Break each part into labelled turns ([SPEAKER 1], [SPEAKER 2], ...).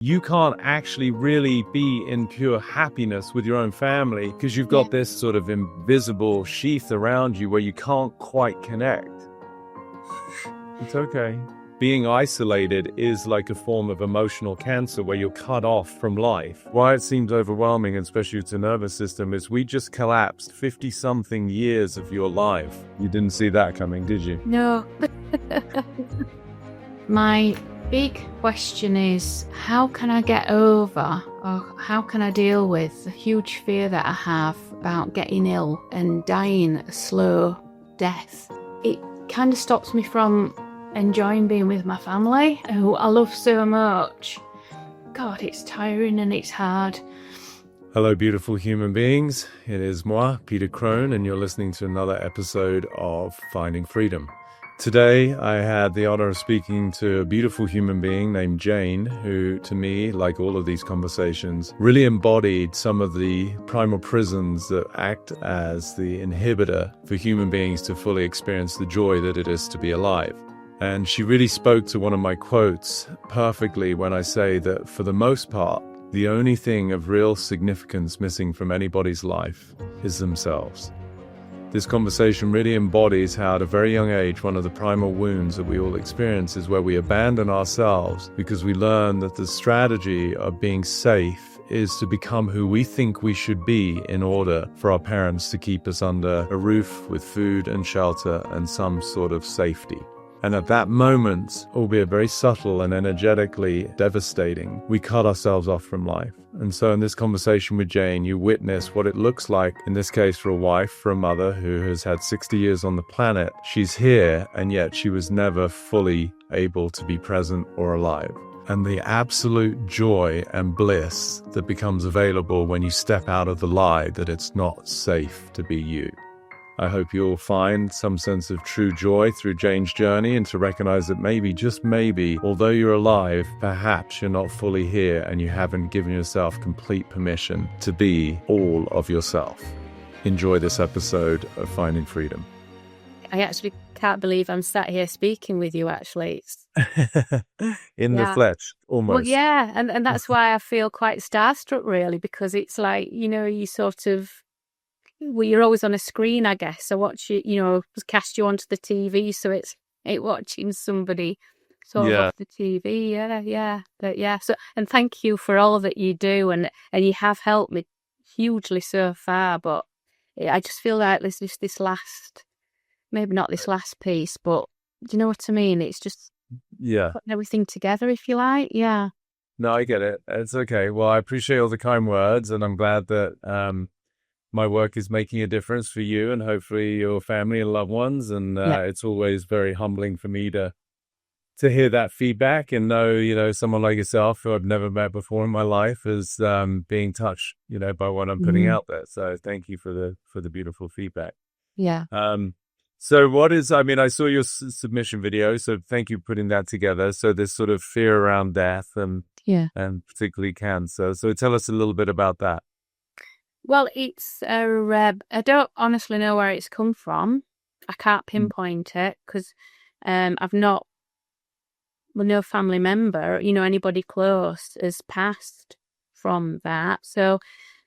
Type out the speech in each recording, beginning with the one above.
[SPEAKER 1] you can't actually really be in pure happiness with your own family because you've got this sort of invisible sheath around you where you can't quite connect. It's okay. Being isolated is like a form of emotional cancer where you're cut off from life. Why it seems overwhelming, especially to the nervous system, is we just collapsed 50-something years of your life. You didn't see that coming, did you?
[SPEAKER 2] No. My big question is, how can I get over, or how can I deal with the huge fear that I have about getting ill and dying a slow death? It kind of stops me from enjoying being with my family, who I love so much. God, it's tiring and it's hard.
[SPEAKER 1] Hello, beautiful human beings. It is moi, Peter Crone, and you're listening to another episode of Finding Freedom. Today, I had the honor of speaking to a beautiful human being named Jane, who, to me, like all of these conversations, really embodied some of the primal prisons that act as the inhibitor for human beings to fully experience the joy that it is to be alive. And she really spoke to one of my quotes perfectly when I say that, for the most part, the only thing of real significance missing from anybody's life is themselves. This conversation really embodies how, at a very young age, one of the primal wounds that we all experience is where we abandon ourselves because we learn that the strategy of being safe is to become who we think we should be in order for our parents to keep us under a roof with food and shelter and some sort of safety. And at that moment, albeit very subtle and energetically devastating, we cut ourselves off from life. And so in this conversation with Jane, you witness what it looks like, in this case for a wife, for a mother who has had 60 years on the planet. She's here, and yet she was never fully able to be present or alive. And the absolute joy and bliss that becomes available when you step out of the lie that it's not safe to be you. I hope you'll find some sense of true joy through Jane's journey and to recognize that maybe, just maybe, although you're alive, perhaps you're not fully here and you haven't given yourself complete permission to be all of yourself. Enjoy this episode of Finding Freedom.
[SPEAKER 2] I actually can't believe I'm sat here speaking with you, actually.
[SPEAKER 1] In the flesh, almost.
[SPEAKER 2] Well, yeah, and that's why I feel quite starstruck, really, because it's like, you sort of, well, you're always on a screen, I guess. I watch you, cast you onto the TV, so it's watching somebody sort of off the TV. Yeah. So, and thank you for all that you do, and you have helped me hugely so far. But I just feel like there's this last, maybe not this last piece, but do you know what I mean? It's just putting everything together, if you like. Yeah.
[SPEAKER 1] No, I get it. It's okay. Well, I appreciate all the kind words, and I'm glad that my work is making a difference for you and hopefully your family and loved ones. And it's always very humbling for me to hear that feedback and know, someone like yourself who I've never met before in my life is being touched, by what I'm putting out there. So thank you for the beautiful feedback.
[SPEAKER 2] Yeah.
[SPEAKER 1] So I saw your submission video, so thank you for putting that together. So this sort of fear around death and particularly cancer. So tell us a little bit about that.
[SPEAKER 2] Well, it's I don't honestly know where it's come from. I can't pinpoint it because I've not, no family member, anybody close has passed from that. So,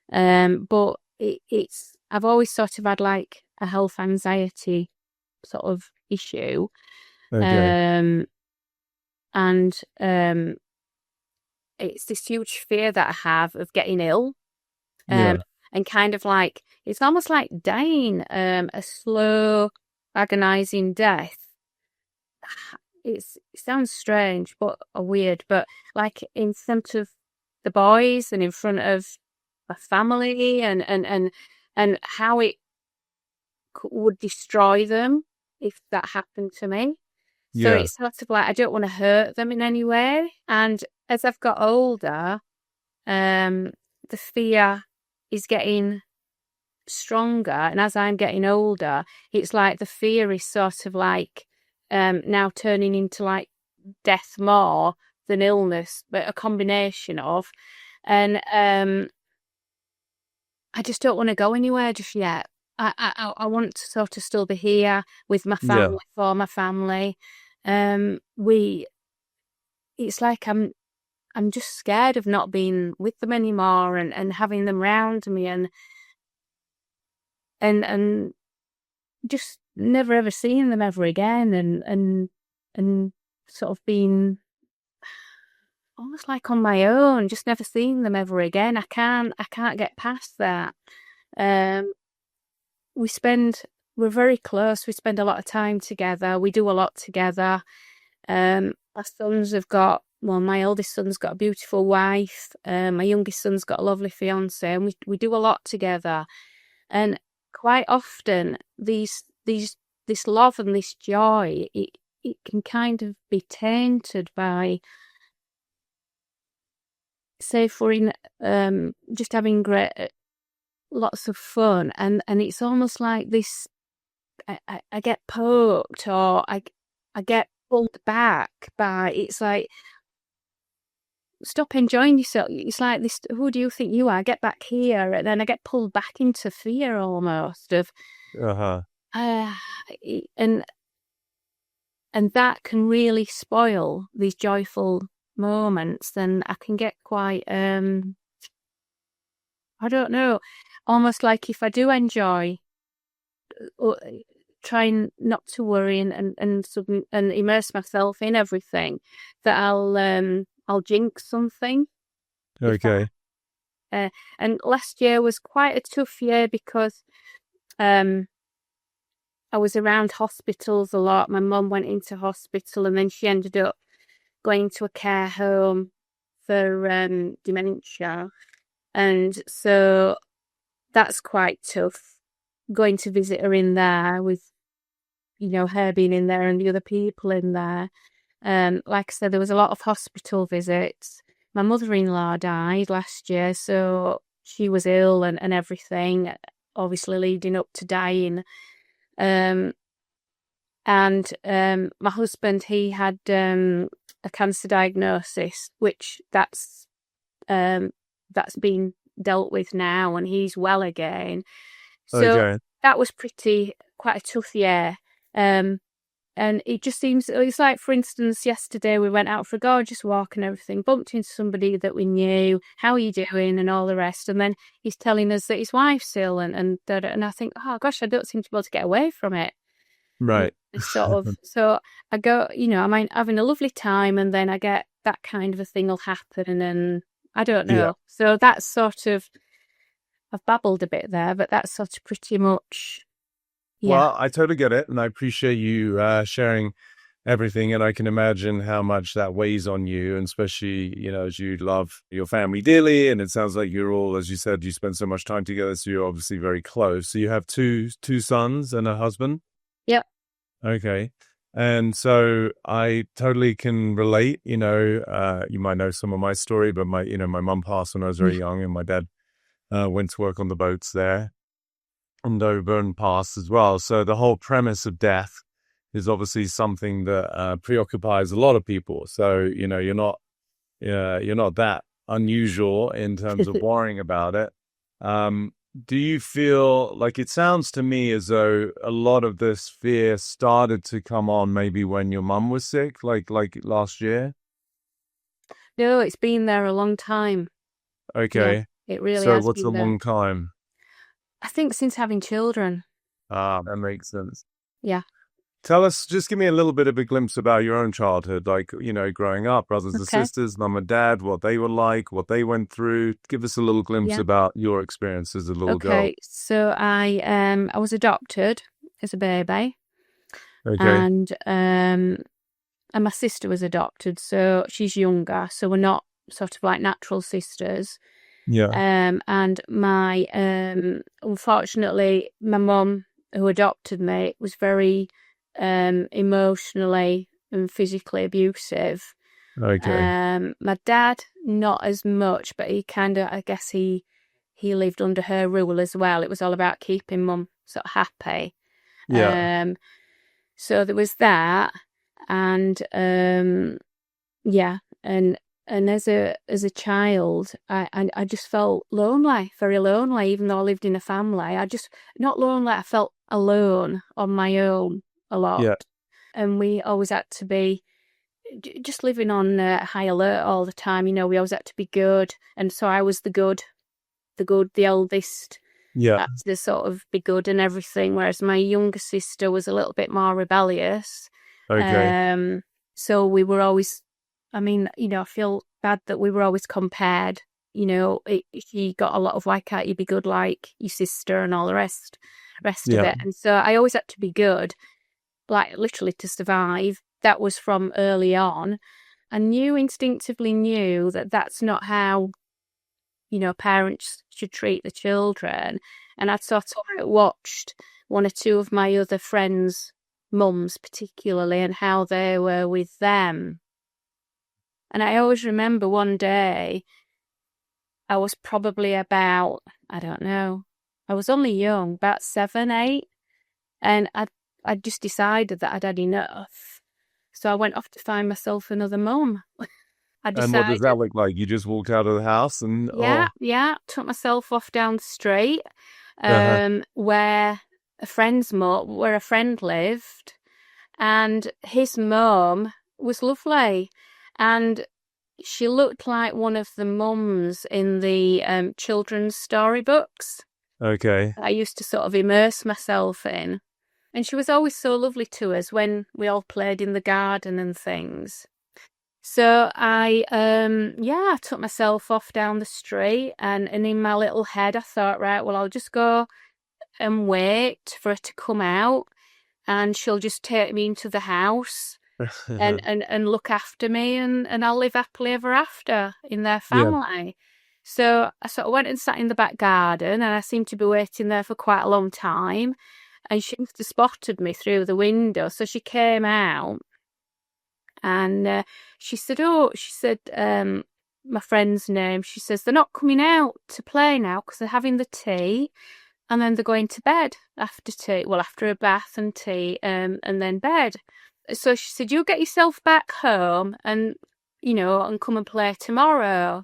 [SPEAKER 2] but it's, I've always sort of had like a health anxiety sort of issue.
[SPEAKER 1] Okay.
[SPEAKER 2] And it's this huge fear that I have of getting ill. And kind of like, it's almost like dying a slow, agonizing death. It sounds strange, but weird, but like in front of the boys and in front of my family and how it would destroy them if that happened to me. So it's sort of like, I don't want to hurt them in any way. And as I've got older, the fear is getting stronger, and as I'm getting older, it's like the fear is sort of like now turning into like death more than illness, but a combination of, and I just don't want to go anywhere just yet. I want to sort of still be here with my family, for my family. It's like I'm just scared of not being with them anymore and having them round me and just never ever seeing them ever again and sort of being almost like on my own, just never seeing them ever again. I can't get past that. Um, we spend we're very close. We spend a lot of time together. We do a lot together. Our sons have got, well, my eldest son's got a beautiful wife. My youngest son's got a lovely fiance, and we do a lot together. And quite often, this love and this joy, it can kind of be tainted by, say, if we're in just having great lots of fun, and it's almost like this. I get poked, or I get pulled back by. It's like, stop enjoying yourself. It's like this. Who do you think you are? Get back here, and then I get pulled back into fear almost of,
[SPEAKER 1] Uh-huh.
[SPEAKER 2] uh, and that can really spoil these joyful moments. Then I can get quite I don't know, almost like if I do enjoy, uh, trying not to worry and immerse myself in everything, that I'll jinx something if
[SPEAKER 1] Okay.
[SPEAKER 2] and last year was quite a tough year because I was around hospitals a lot. My mum went into hospital, and then she ended up going to a care home for dementia, and so that's quite tough, going to visit her in there with, her being in there and the other people in there. Like I said, there was a lot of hospital visits. My mother-in-law died last year, so she was ill and everything, obviously leading up to dying. And my husband, he had a cancer diagnosis, which that's been dealt with now, and he's well again. So
[SPEAKER 1] Okay.
[SPEAKER 2] that was quite a tough year. And it just seems, it's like, for instance, yesterday we went out for a gorgeous walk and everything, bumped into somebody that we knew, how are you doing, and all the rest. And then he's telling us that his wife's ill, and I think, oh gosh, I don't seem to be able to get away from it. And
[SPEAKER 1] Right.
[SPEAKER 2] it's sort of, so I go, I'm having a lovely time, and then I get that kind of a thing will happen, and I don't
[SPEAKER 1] Yeah.
[SPEAKER 2] know. So that's sort of, I've babbled a bit there, but that's sort of pretty much, yeah.
[SPEAKER 1] Well, I totally get it, and I appreciate you sharing everything. And I can imagine how much that weighs on you, and especially, as you love your family dearly. And it sounds like you're all, as you said, you spend so much time together, so you're obviously very close. So you have two sons and a husband.
[SPEAKER 2] Yep.
[SPEAKER 1] Okay. And so I totally can relate. You might know some of my story, but my mum passed when I was very young, and my dad went to work on the boats there and over and past as well. So the whole premise of death is obviously something that preoccupies a lot of people. So you're not that unusual in terms of worrying about it. Do you feel like, it sounds to me as though a lot of this fear started to come on maybe when your mum was sick, like last year?
[SPEAKER 2] No, it's been there a long time. Yeah,
[SPEAKER 1] Okay.
[SPEAKER 2] it really
[SPEAKER 1] So
[SPEAKER 2] has
[SPEAKER 1] what's a
[SPEAKER 2] been there.
[SPEAKER 1] long time?
[SPEAKER 2] I think since having children.
[SPEAKER 1] Ah, that makes sense.
[SPEAKER 2] Yeah.
[SPEAKER 1] Just give me a little bit of a glimpse about your own childhood, like, growing up, brothers and
[SPEAKER 2] Okay.
[SPEAKER 1] sisters, mum and dad, what they were like, what they went through. Give us a little glimpse
[SPEAKER 2] Yeah.
[SPEAKER 1] about your experience as a little girl.
[SPEAKER 2] Okay. So I was adopted as a baby,
[SPEAKER 1] Okay.
[SPEAKER 2] and my sister was adopted, so she's younger, so we're not sort of like natural sisters.
[SPEAKER 1] Yeah.
[SPEAKER 2] And my unfortunately, my mum, who adopted me, was very emotionally and physically abusive.
[SPEAKER 1] Okay.
[SPEAKER 2] My dad, not as much, but he kind of, I guess he lived under her rule as well. It was all about keeping mum sort of happy.
[SPEAKER 1] Yeah.
[SPEAKER 2] So there was that, and yeah, and as a child, I just felt lonely, very lonely, even though I lived in a family. I just, not lonely, I felt alone on my own a lot.
[SPEAKER 1] Yeah.
[SPEAKER 2] And we always had to be just living on high alert all the time. We always had to be good, and so I was the eldest.
[SPEAKER 1] Yeah.
[SPEAKER 2] Had to sort of be good and everything, whereas my younger sister was a little bit more rebellious.
[SPEAKER 1] Okay.
[SPEAKER 2] So we were always, I mean, I feel bad that we were always compared. He got a lot of why can't you be good like your sister and all the rest of
[SPEAKER 1] Yeah.
[SPEAKER 2] it. And so I always had to be good, like literally to survive. That was from early on. I instinctively knew that that's not how, parents should treat the children. And I'd sort of watched one or two of my other friends' mums particularly and how they were with them. And I always remember one day, I was probably about, I don't know, I was only young, about 7, 8, and I'd just decided that I'd had enough. So I went off to find myself another mum. I
[SPEAKER 1] And what does
[SPEAKER 2] decided,
[SPEAKER 1] that look like? You just walked out of the house and
[SPEAKER 2] yeah, took myself off down the street,
[SPEAKER 1] uh-huh.
[SPEAKER 2] where where a friend lived, and his mum was lovely, and she looked like one of the mums in the children's storybooks
[SPEAKER 1] Okay.
[SPEAKER 2] I used to sort of immerse myself in. And she was always so lovely to us when we all played in the garden and things. So I took myself off down the street, and in my little head I thought, right, well, I'll just go and wait for her to come out, and she'll just take me into the house and look after me, and I'll live happily ever after in their
[SPEAKER 1] Yeah.
[SPEAKER 2] family. So I sort of went and sat in the back garden, and I seemed to be waiting there for quite a long time. And she must have spotted me through the window. So she came out, and she said, my friend's name. She says, they're not coming out to play now because they're having the tea, and then they're going to bed after tea. Well, after a bath and tea, and then bed. So she said, you'll get yourself back home and come and play tomorrow.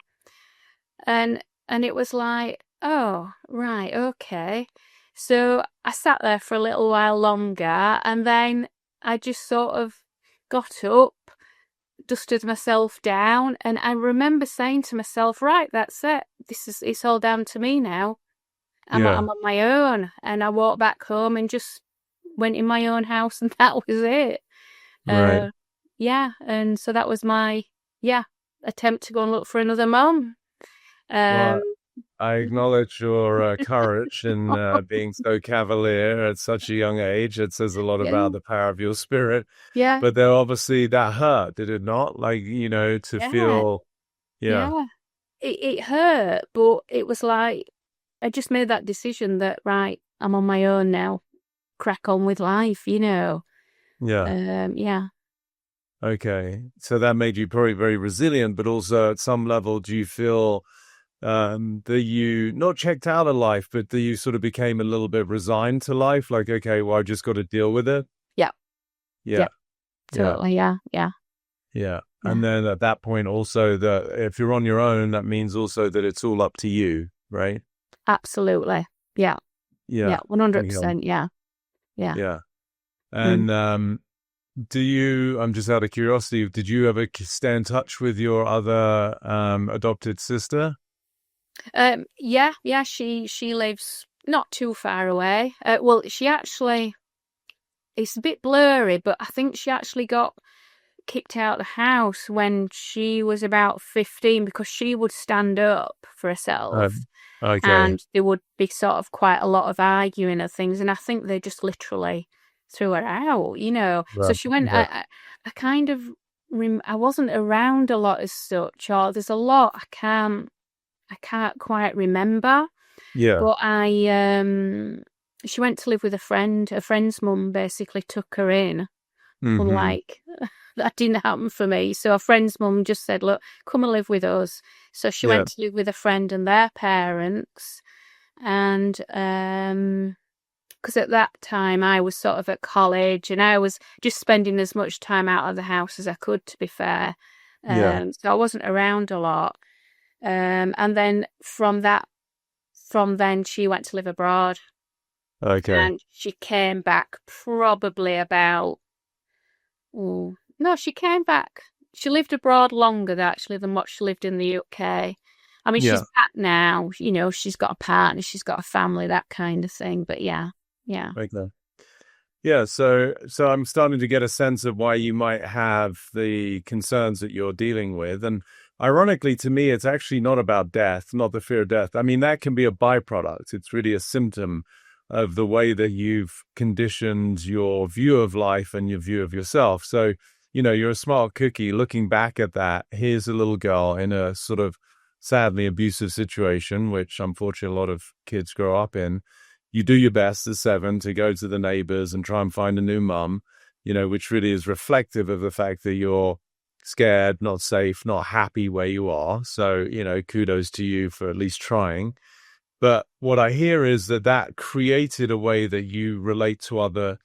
[SPEAKER 2] And it was like, oh, right, okay. So I sat there for a little while longer, and then I just sort of got up, dusted myself down, and I remember saying to myself, right, that's it. It's all down to me now. I'm
[SPEAKER 1] Yeah.
[SPEAKER 2] on my own. And I walked back home and just went in my own house, and that was it.
[SPEAKER 1] Right.
[SPEAKER 2] Yeah, and so that was my attempt to go and look for another mum. Um,
[SPEAKER 1] Well, I acknowledge your courage in being so cavalier at such a young age. It says a lot
[SPEAKER 2] yeah,
[SPEAKER 1] about the power of your spirit.
[SPEAKER 2] yeah,
[SPEAKER 1] But there obviously that hurt, did it not? Like, to
[SPEAKER 2] yeah,
[SPEAKER 1] feel, yeah,
[SPEAKER 2] yeah. It hurt, but it was like I just made that decision that right, I'm on my own now. Crack on with life.
[SPEAKER 1] yeah.
[SPEAKER 2] Yeah,
[SPEAKER 1] Okay. So that made you probably very resilient, but also at some level, do you feel that you not checked out of life, but that you sort of became a little bit resigned to life? Like, okay, well, I just got to deal with it.
[SPEAKER 2] yeah,
[SPEAKER 1] Yeah.
[SPEAKER 2] yeah,
[SPEAKER 1] Yeah.
[SPEAKER 2] totally, yeah, yeah,
[SPEAKER 1] Yeah.
[SPEAKER 2] yeah.
[SPEAKER 1] And then at that point, also that if you're on your own, that means also that it's all up to you, right?
[SPEAKER 2] Absolutely, yeah,
[SPEAKER 1] Yeah.
[SPEAKER 2] yeah,
[SPEAKER 1] Okay.
[SPEAKER 2] 100%, yeah, yeah.
[SPEAKER 1] Yeah.
[SPEAKER 2] Mm.
[SPEAKER 1] And I'm just out of curiosity, did you ever stay in touch with your other adopted sister?
[SPEAKER 2] Yeah. She lives not too far away. Well, she actually, it's a bit blurry, but I think she actually got kicked out of the house when she was about 15 because she would stand up for herself,
[SPEAKER 1] Okay.
[SPEAKER 2] and there would be sort of quite a lot of arguing of things, and I think they just literally threw her out. So
[SPEAKER 1] Right.
[SPEAKER 2] she went.
[SPEAKER 1] Yeah.
[SPEAKER 2] I kind of I wasn't around a lot as such, or there's a lot I can't quite remember.
[SPEAKER 1] Yeah.
[SPEAKER 2] But she went to live with a friend. A friend's mum basically took her in.
[SPEAKER 1] Mm-hmm.
[SPEAKER 2] Unlike that didn't happen for me. So a friend's mum just said, "Look, come and live with us." So she
[SPEAKER 1] Yeah.
[SPEAKER 2] went to live with a friend and their parents, and because at that time I was sort of at college and I was just spending as much time out of the house as I could, to be fair.
[SPEAKER 1] Yeah.
[SPEAKER 2] So I wasn't around a lot. And then from then she went to live abroad,
[SPEAKER 1] Okay.
[SPEAKER 2] and she came back probably about, no, she came back. She lived abroad longer actually than what she lived in the UK. I mean, she's
[SPEAKER 1] Yeah.
[SPEAKER 2] back now. You know, she's got a partner, she's got a family, that kind of thing. But yeah, yeah.
[SPEAKER 1] Okay. Yeah, so I'm starting to get a sense of why you might have the concerns that you're dealing with. And ironically, to me, it's actually not about death, not the fear of death. I mean, that can be a byproduct. It's really a symptom of the way that you've conditioned your view of life and your view of yourself. So, you're a smart cookie. Looking back at that, here's a little girl in a sort of sadly abusive situation, which unfortunately a lot of kids grow up in. You do your best at 7 to go to the neighbors and try and find a new mum, which really is reflective of the fact that you're scared, not safe, not happy where you are. So, kudos to you for at least trying. But what I hear is that created a way that you relate to other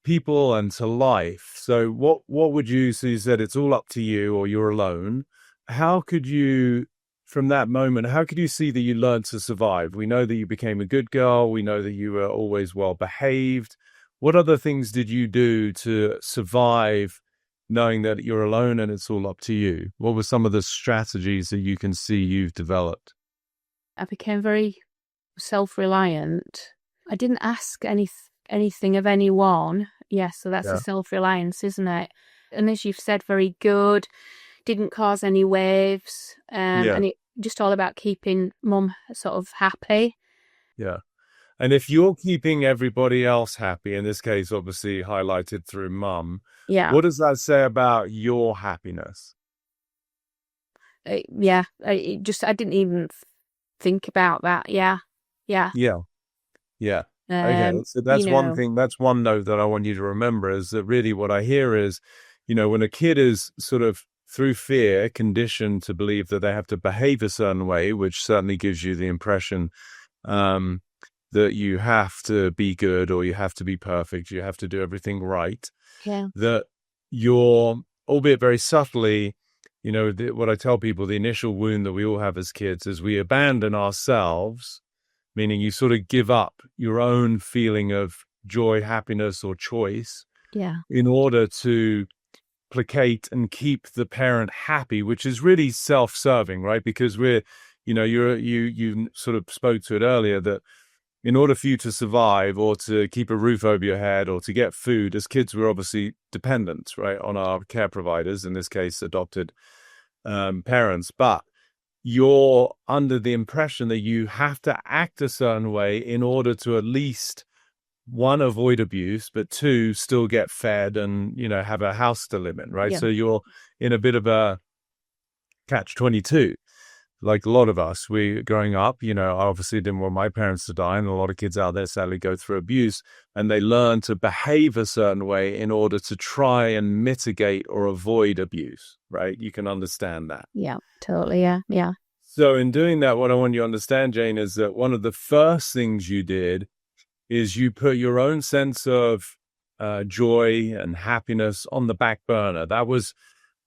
[SPEAKER 1] people and to life. So so you said it's all up to you or you're alone. How could you, from that moment, how could you see that you learned to survive? We know that you became a good girl. We know that you were always well behaved. What other things did you do to survive knowing that you're alone and it's all up to you? What were some of the strategies that you can see you've developed?
[SPEAKER 2] I became very self-reliant. I didn't ask anything of anyone. Yes, so that's the
[SPEAKER 1] Yeah.
[SPEAKER 2] self-reliance, isn't it? And as you've said, very good. Didn't cause any waves.
[SPEAKER 1] Yeah.
[SPEAKER 2] And it just all about keeping mum sort of happy.
[SPEAKER 1] Yeah. And if you're keeping everybody else happy, in this case, obviously highlighted through mum,
[SPEAKER 2] Yeah.
[SPEAKER 1] what does that say about your happiness?
[SPEAKER 2] Yeah. I didn't even think about that. Yeah. Yeah.
[SPEAKER 1] Yeah. Yeah. Okay. So
[SPEAKER 2] You
[SPEAKER 1] that's one
[SPEAKER 2] know,
[SPEAKER 1] thing. That's one note that I want you to remember is that really what I hear is, when a kid is sort of through fear conditioned to believe that they have to behave a certain way, which certainly gives you the impression um, that you have to be good or you have to be perfect, you have to do everything right,
[SPEAKER 2] yeah.
[SPEAKER 1] that you're, albeit very subtly, what I tell people, the initial wound that we all have as kids is we abandon ourselves, meaning you sort of give up your own feeling of joy, happiness, or choice
[SPEAKER 2] Yeah.
[SPEAKER 1] in order to placate and keep the parent happy, which is really self-serving, right? Because you sort of spoke to it earlier that in order for you to survive or to keep a roof over your head or to get food, as kids, we're obviously dependent, right, on our care providers, in this case, adopted parents. But you're under the impression that you have to act a certain way in order to at least, one, avoid abuse, but two, still get fed and, have a house to live in, right?
[SPEAKER 2] Yeah.
[SPEAKER 1] So you're in a bit of a catch-22. Like a lot of us, we growing up, I obviously didn't want my parents to die, and a lot of kids out there sadly go through abuse, and they learn to behave a certain way in order to try and mitigate or avoid abuse, right? You can understand that.
[SPEAKER 2] Yeah. Totally. Yeah. Yeah.
[SPEAKER 1] So in doing that, what I want you to understand, Jane, is that one of the first things you did is you put your own sense of joy and happiness on the back burner.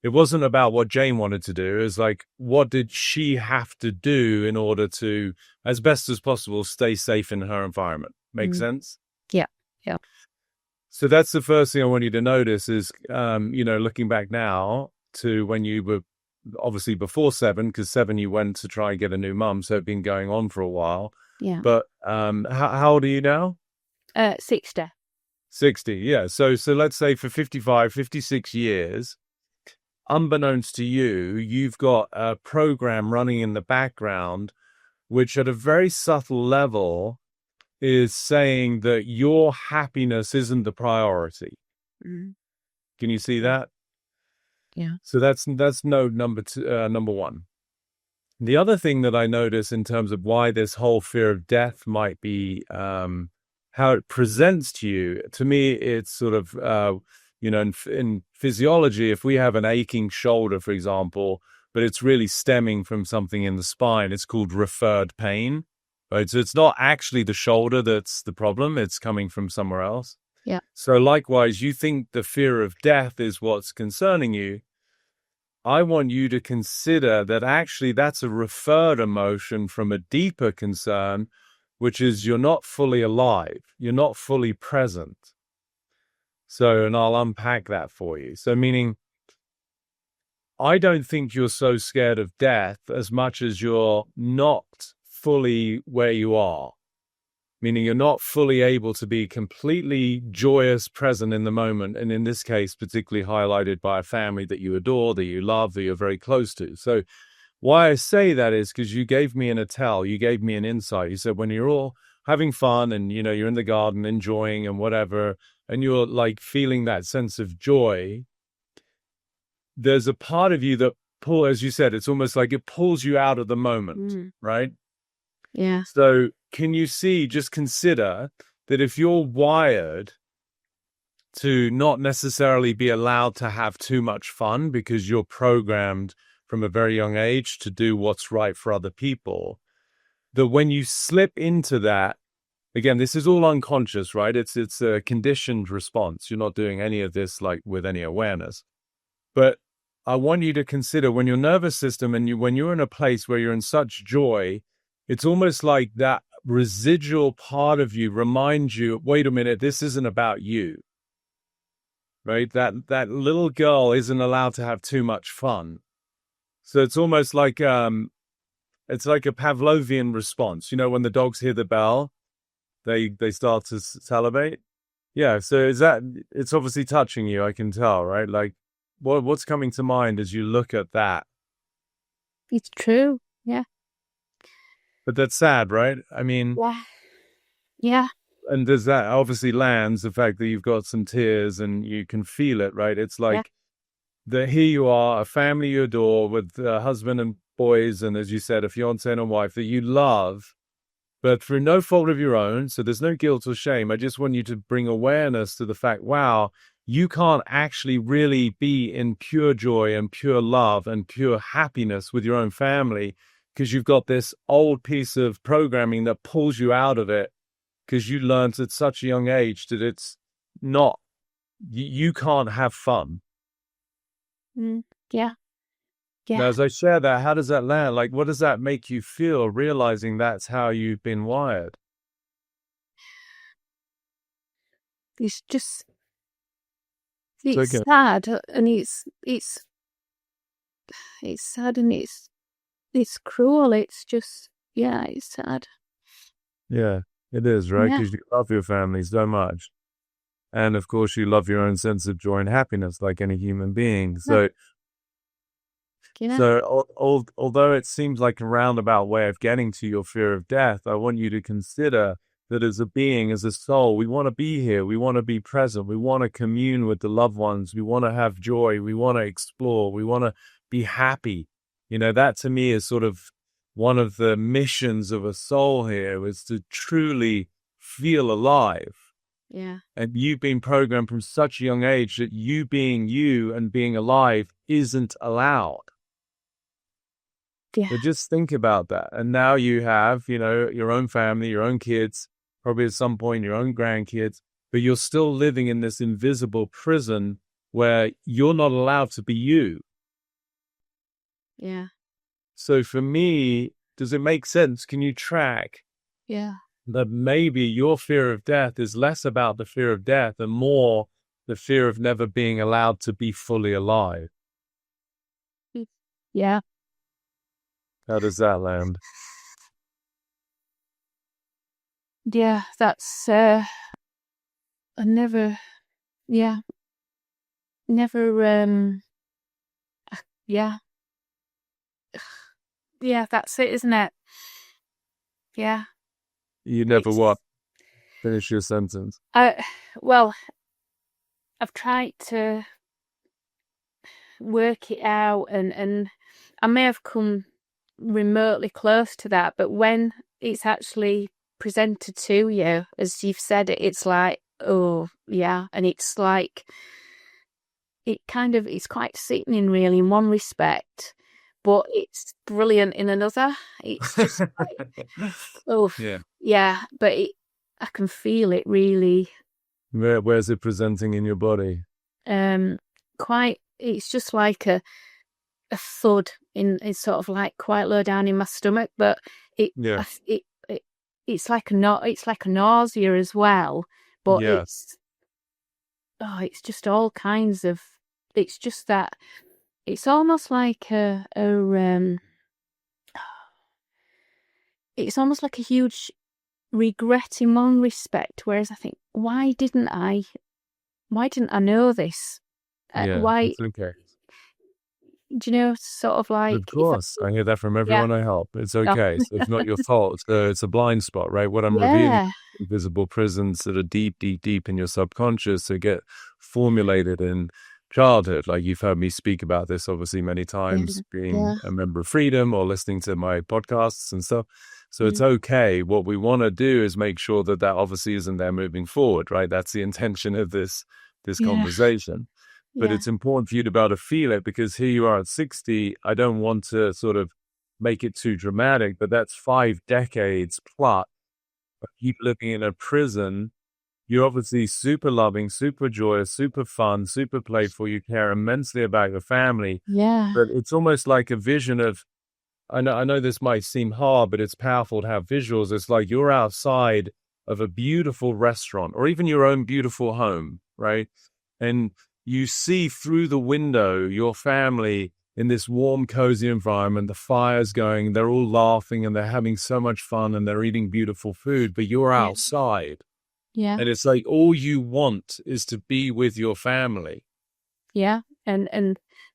[SPEAKER 1] It wasn't about what Jane wanted to do. It was like, what did she have to do in order to, as best as possible, stay safe in her environment? Make sense?
[SPEAKER 2] Yeah. Yeah.
[SPEAKER 1] So that's the first thing I want you to notice is, looking back now to when you were obviously before 7, because 7 you went to try and get a new mum. So it'd been going on for a while.
[SPEAKER 2] Yeah.
[SPEAKER 1] But how old are you now?
[SPEAKER 2] 60.
[SPEAKER 1] 60. Yeah. So let's say for 55, 56 years, unbeknownst to you, you've got a program running in the background, which at a very subtle level is saying that your happiness isn't the priority.
[SPEAKER 2] Mm-hmm.
[SPEAKER 1] Can you see that?
[SPEAKER 2] Yeah.
[SPEAKER 1] So that's no number one. The other thing that I notice in terms of why this whole fear of death might be how it presents to me, it's sort of, in physiology, if we have an aching shoulder, for example, but it's really stemming from something in the spine, it's called referred pain, right? So it's not actually the shoulder that's the problem, it's coming from somewhere else.
[SPEAKER 2] Yeah.
[SPEAKER 1] So likewise, you think the fear of death is what's concerning you. I want you to consider that actually that's a referred emotion from a deeper concern, which is you're not fully alive. You're not fully present. So, and I'll unpack that for you. So meaning I don't think you're so scared of death as much as you're not fully where you are, meaning you're not fully able to be completely joyous, present in the moment. And in this case, particularly highlighted by a family that you adore, that you love, that you're very close to. So why I say that is because you gave me you gave me an insight. You said when you're all having fun and, you're in the garden enjoying and whatever, and you're like feeling that sense of joy, there's a part of you that as you said, it's almost like it pulls you out of the moment, right?
[SPEAKER 2] Yeah.
[SPEAKER 1] So can you just consider that if you're wired to not necessarily be allowed to have too much fun because you're programmed from a very young age to do what's right for other people, that when you slip into that, again, this is all unconscious, right? It's a conditioned response. You're not doing any of this like with any awareness. But I want you to consider when your nervous system and when you're in a place where you're in such joy, it's almost like that residual part of you reminds you, wait a minute, this isn't about you, right? That little girl isn't allowed to have too much fun. So it's almost like it's like a Pavlovian response. When the dogs hear the bell, they start to salivate. Yeah. So it's obviously touching you. I can tell, right? Like, what's coming to mind as you look at that?
[SPEAKER 2] It's true. Yeah.
[SPEAKER 1] But that's sad, right? I mean,
[SPEAKER 2] yeah.
[SPEAKER 1] And does that obviously lands the fact that you've got some tears and you can feel it, right? It's like that here you are, a family you adore with a husband and boys, and as you said, a fiance and a wife that you love, but through no fault of your own. So there's no guilt or shame. I just want you to bring awareness to the fact, wow, you can't actually really be in pure joy and pure love and pure happiness with your own family because you've got this old piece of programming that pulls you out of it because you learned at such a young age that it's not, you can't have fun.
[SPEAKER 2] Yeah.
[SPEAKER 1] Now, as I share that, how does that land? Like, what does that make you feel, realizing that's how you've been wired?
[SPEAKER 2] It's just, it's sad, and it's sad, and it's cruel. It's just, it's sad.
[SPEAKER 1] Yeah, it is, right? Because you love your family so much. And of course, you love your own sense of joy and happiness like any human being. So, although it seems like a roundabout way of getting to your fear of death, I want you to consider that as a being, as a soul, we want to be here. We want to be present. We want to commune with the loved ones. We want to have joy. We want to explore. We want to be happy. That to me is sort of one of the missions of a soul here, is to truly feel alive.
[SPEAKER 2] Yeah.
[SPEAKER 1] And you've been programmed from such a young age that you being you and being alive isn't allowed.
[SPEAKER 2] Yeah.
[SPEAKER 1] So just think about that. And now you have, your own family, your own kids, probably at some point your own grandkids, but you're still living in this invisible prison where you're not allowed to be you.
[SPEAKER 2] Yeah.
[SPEAKER 1] So for me, does it make sense? Can you track?
[SPEAKER 2] Yeah.
[SPEAKER 1] That maybe your fear of death is less about the fear of death and more the fear of never being allowed to be fully alive.
[SPEAKER 2] Yeah.
[SPEAKER 1] How does that land?
[SPEAKER 2] Yeah, that's, I never, yeah, that's it, isn't it? Yeah.
[SPEAKER 1] You never what? Finish your sentence.
[SPEAKER 2] Well, I've tried to work it out, and I may have come remotely close to that, but when it's actually presented to you, as you've said it, it's like, oh, yeah, and it's like, it's quite sickening, really, in one respect, but it's brilliant in another. It's just like, oh, yeah, but I can feel it really.
[SPEAKER 1] Where's it presenting in your body?
[SPEAKER 2] It's just like a thud it's sort of like quite low down in my stomach, but it's like a nausea as well, but it's just all kinds of, it's just that it's almost like it's almost like a huge regret in one respect, whereas I think, why didn't I know this?
[SPEAKER 1] Yeah,
[SPEAKER 2] Why,
[SPEAKER 1] it's okay.
[SPEAKER 2] do you know, sort of like,
[SPEAKER 1] Of
[SPEAKER 2] if I,
[SPEAKER 1] course, I hear that from
[SPEAKER 2] yeah,
[SPEAKER 1] everyone I help. It's
[SPEAKER 2] oh,
[SPEAKER 1] okay. So it's not your fault. So it's a blind spot, right? What I'm revealing,
[SPEAKER 2] yeah,
[SPEAKER 1] invisible prisons that are deep, deep, deep in your subconscious that get formulated in childhood. Like you've heard me speak about this obviously many
[SPEAKER 2] yeah,
[SPEAKER 1] times, being
[SPEAKER 2] yeah,
[SPEAKER 1] a member of Freedom or listening to my podcasts and stuff. So it's
[SPEAKER 2] mm,
[SPEAKER 1] okay. What we want to do is make sure that that obviously isn't there moving forward, right? That's the intention of this
[SPEAKER 2] yeah,
[SPEAKER 1] conversation. But
[SPEAKER 2] yeah,
[SPEAKER 1] it's important for you to be able to feel it, because here you are at 60. I don't want to sort of make it too dramatic, but that's 5 decades plus. Keep living in a prison. You're obviously super loving, super joyous, super fun, super playful. You care immensely about your family,
[SPEAKER 2] yeah,
[SPEAKER 1] but it's almost like a vision of, I know this might seem hard, but it's powerful to have visuals. It's like you're outside of a beautiful restaurant or even your own beautiful home, right? And you see through the window your family in this warm, cozy environment. The fire's going, they're all laughing and they're having so much fun and they're eating beautiful food, but you're
[SPEAKER 2] yeah,
[SPEAKER 1] outside.
[SPEAKER 2] yeah,
[SPEAKER 1] And it's like all you want is to be with your family.
[SPEAKER 2] yeah, and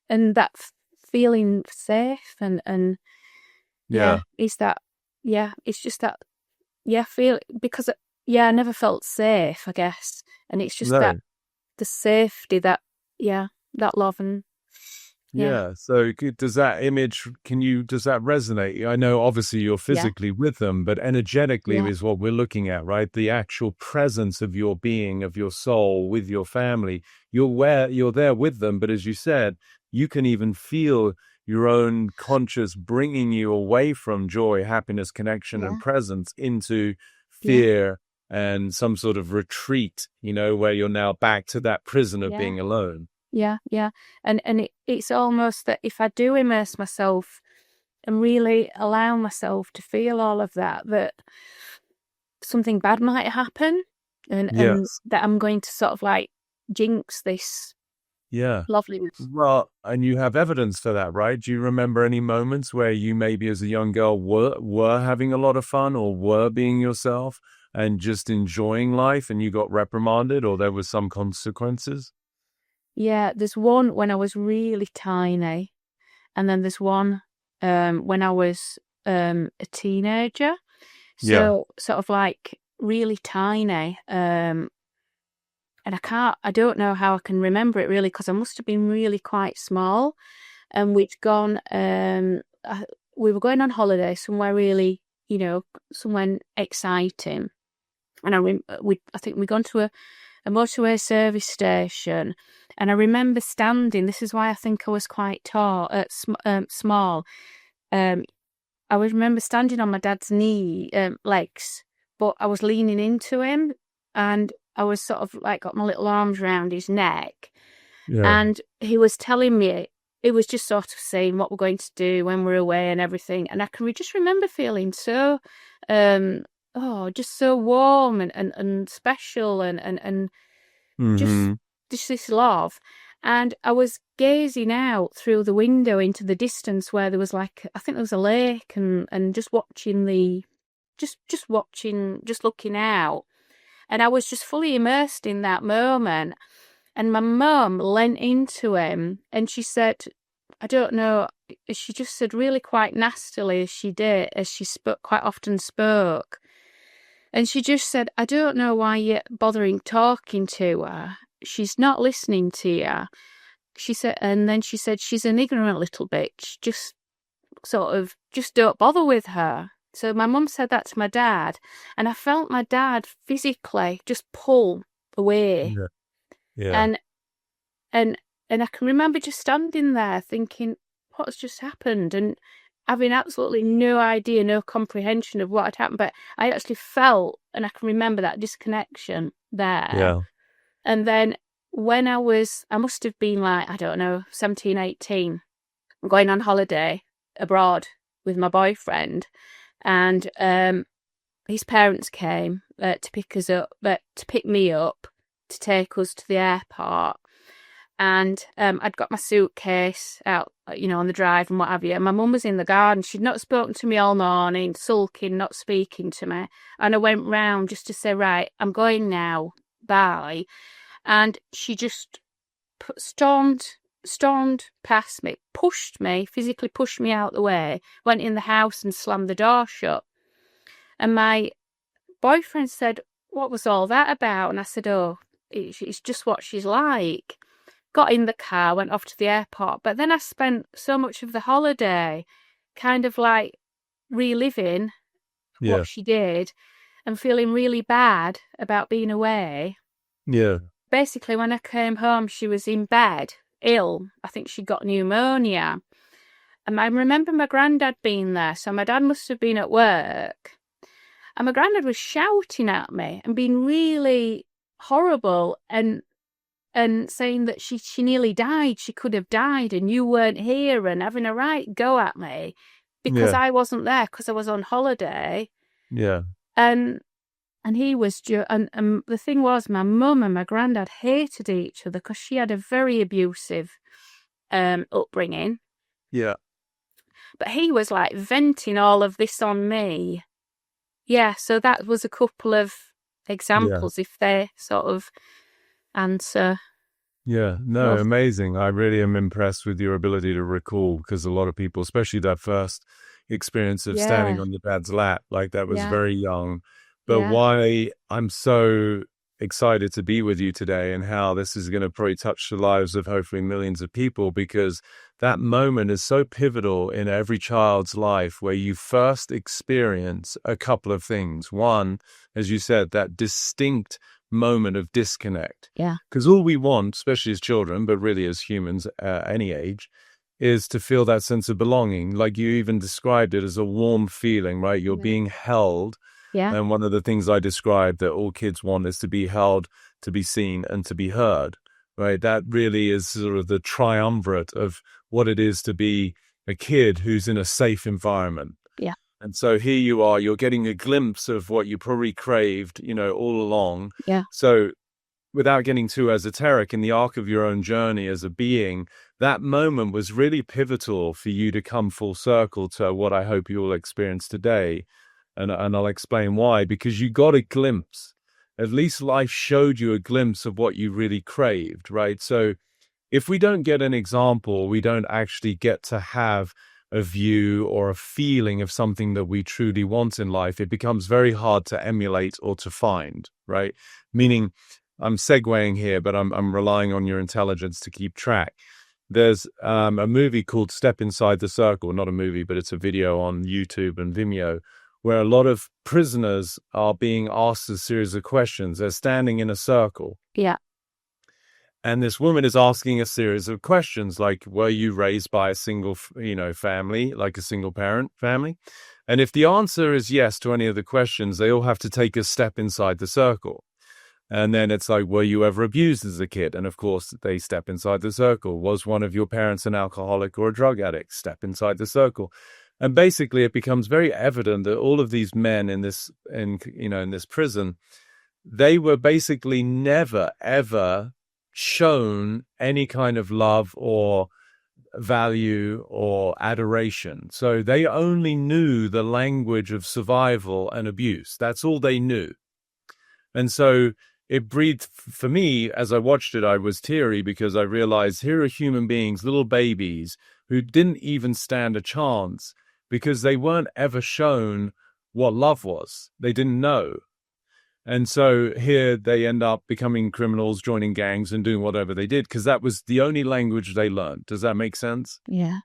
[SPEAKER 2] that feeling safe and yeah,
[SPEAKER 1] Yeah.
[SPEAKER 2] is that, yeah, it's just that, yeah, feel, because yeah, I never felt safe, I guess, and it's just that
[SPEAKER 1] No.
[SPEAKER 2] the safety, that, yeah, that love, and yeah,
[SPEAKER 1] Yeah. So does that image, does that resonate? I know obviously you're
[SPEAKER 2] yeah,
[SPEAKER 1] physically with them, but energetically
[SPEAKER 2] yeah,
[SPEAKER 1] is what we're looking at, right? The actual presence of your being, of your soul with your family. You're there with them. But as you said, you can even feel your own conscious bringing you away from joy, happiness, connection, and
[SPEAKER 2] yeah,
[SPEAKER 1] presence into
[SPEAKER 2] yeah,
[SPEAKER 1] fear and some sort of retreat, where you're now back to that prison of
[SPEAKER 2] yeah,
[SPEAKER 1] being alone.
[SPEAKER 2] yeah, yeah, and it's almost that if I do immerse myself and really allow myself to feel all of that, that something bad might happen, and
[SPEAKER 1] Yes.
[SPEAKER 2] that I'm going to sort of like jinx this
[SPEAKER 1] Yeah.
[SPEAKER 2] loveliness.
[SPEAKER 1] Well, and you have evidence for that, right? Do you remember any moments where you maybe as a young girl were having a lot of fun or were being yourself and just enjoying life and you got reprimanded or there was some consequences?
[SPEAKER 2] Yeah, there's one when I was really tiny, and then there's one when I was a teenager.
[SPEAKER 1] Yeah.
[SPEAKER 2] So sort of like really tiny. And I don't know how I can remember it really, because I must have been really quite small. And we were going on holiday somewhere really, somewhere exciting. And I think we'd gone to a motorway service station, and I remember standing. This is why I think I was quite tall, small. Um, I would remember standing on my dad's legs, but I was leaning into him, and I was sort of like got my little arms around his neck,
[SPEAKER 1] Yeah.
[SPEAKER 2] and he was telling me. It was just sort of saying what we're going to do when we're away and everything, and I can just remember feeling so, just so warm and special and just
[SPEAKER 1] Mm-hmm.
[SPEAKER 2] just this love. And I was gazing out through the window into the distance where there was like, I think there was a lake, and just watching just watching, just looking out. And I was just fully immersed in that moment. And my mum leant into him and she said, I don't know, she just said really quite nastily, as she did, as she quite often spoke. And she just said, I don't know why you're bothering talking to her. She's not listening to you. She said, and then she said, she's an ignorant little bitch. Just don't bother with her. So my mum said that to my dad, and I felt my dad physically just pull away.
[SPEAKER 1] Yeah. Yeah.
[SPEAKER 2] And and and I can remember just standing there thinking, what's just happened? And having absolutely no idea, no comprehension of what had happened. But I actually felt, and I can remember that disconnection there.
[SPEAKER 1] Yeah.
[SPEAKER 2] And then when I must have been like, I don't know, 17, 18, going on holiday abroad with my boyfriend. And his parents came to pick us up, to pick me up, to take us to the airport. And I'd got my suitcase out, on the drive and what have you. And my mum was in the garden. She'd not spoken to me all morning, sulking, not speaking to me. And I went round just to say, right, I'm going now. Bye. And she just stormed past me, physically pushed me out the way, went in the house and slammed the door shut. And my boyfriend said, what was all that about? And I said, oh, it's just what she's like. Got in the car, went off to the airport. But then I spent so much of the holiday kind of like reliving what she did and feeling really bad about being away.
[SPEAKER 1] Yeah.
[SPEAKER 2] Basically, when I came home, she was in bed, ill. I think she got pneumonia. And I remember my granddad being there. So my dad must have been at work. And my granddad was shouting at me and being really horrible and saying that she nearly died. She could have died and you weren't here, and having a right go at me because I wasn't there because I was on holiday.
[SPEAKER 1] Yeah.
[SPEAKER 2] And he was and the thing was, my mum and my granddad hated each other because she had a very abusive upbringing.
[SPEAKER 1] Yeah.
[SPEAKER 2] But he was like venting all of this on me. Yeah, so that was a couple of examples, if they sort of answer.
[SPEAKER 1] Yeah, no, amazing. I really am impressed with your ability to recall, because a lot of people, especially that first experience of standing on your dad's lap, like that was very young. But why I'm so excited to be with you today and how this is going to probably touch the lives of hopefully millions of people, because that moment is so pivotal in every child's life where you first experience a couple of things. One, as you said, that distinct moment of disconnect.
[SPEAKER 2] Yeah.
[SPEAKER 1] Because all we want, especially as children, but really as humans, any age, is to feel that sense of belonging. Like you even described it as a warm feeling, right? You're being held.
[SPEAKER 2] Yeah.
[SPEAKER 1] And one of the things I described that all kids want is to be held, to be seen, and to be heard, right? That really is sort of the triumvirate of what it is to be a kid who's in a safe environment.
[SPEAKER 2] Yeah.
[SPEAKER 1] And so here you are, you're getting a glimpse of what you probably craved, all along.
[SPEAKER 2] Yeah.
[SPEAKER 1] So without getting too esoteric, in the arc of your own journey as a being, that moment was really pivotal for you to come full circle to what I hope you will experience today. And I'll explain why, because you got a glimpse. At least life showed you a glimpse of what you really craved, right? So if we don't get an example, we don't actually get to have a view or a feeling of something that we truly want in life. It becomes very hard to emulate or to find, right? Meaning, I'm segueing here, but I'm relying on your intelligence to keep track. There's a movie called Step Inside the Circle, not a movie, but it's a video on YouTube and Vimeo, where a lot of prisoners are being asked a series of questions. They're standing in a circle.
[SPEAKER 2] Yeah.
[SPEAKER 1] And this woman is asking a series of questions like, were you raised by a single, family, like a single parent family? And if the answer is yes to any of the questions, they all have to take a step inside the circle. And then it's like, were you ever abused as a kid? And of course, they step inside the circle. Was one of your parents an alcoholic or a drug addict? Step inside the circle. And basically, it becomes very evident that all of these men in this prison, they were basically never, ever shown any kind of love or value or adoration. So they only knew the language of survival and abuse. That's all they knew. And so it breathed, for me, as I watched it, I was teary because I realized here are human beings, little babies, who didn't even stand a chance because they weren't ever shown what love was. They didn't know. And so here they end up becoming criminals, joining gangs and doing whatever they did because that was the only language they learned. Does that make sense?
[SPEAKER 2] Yeah,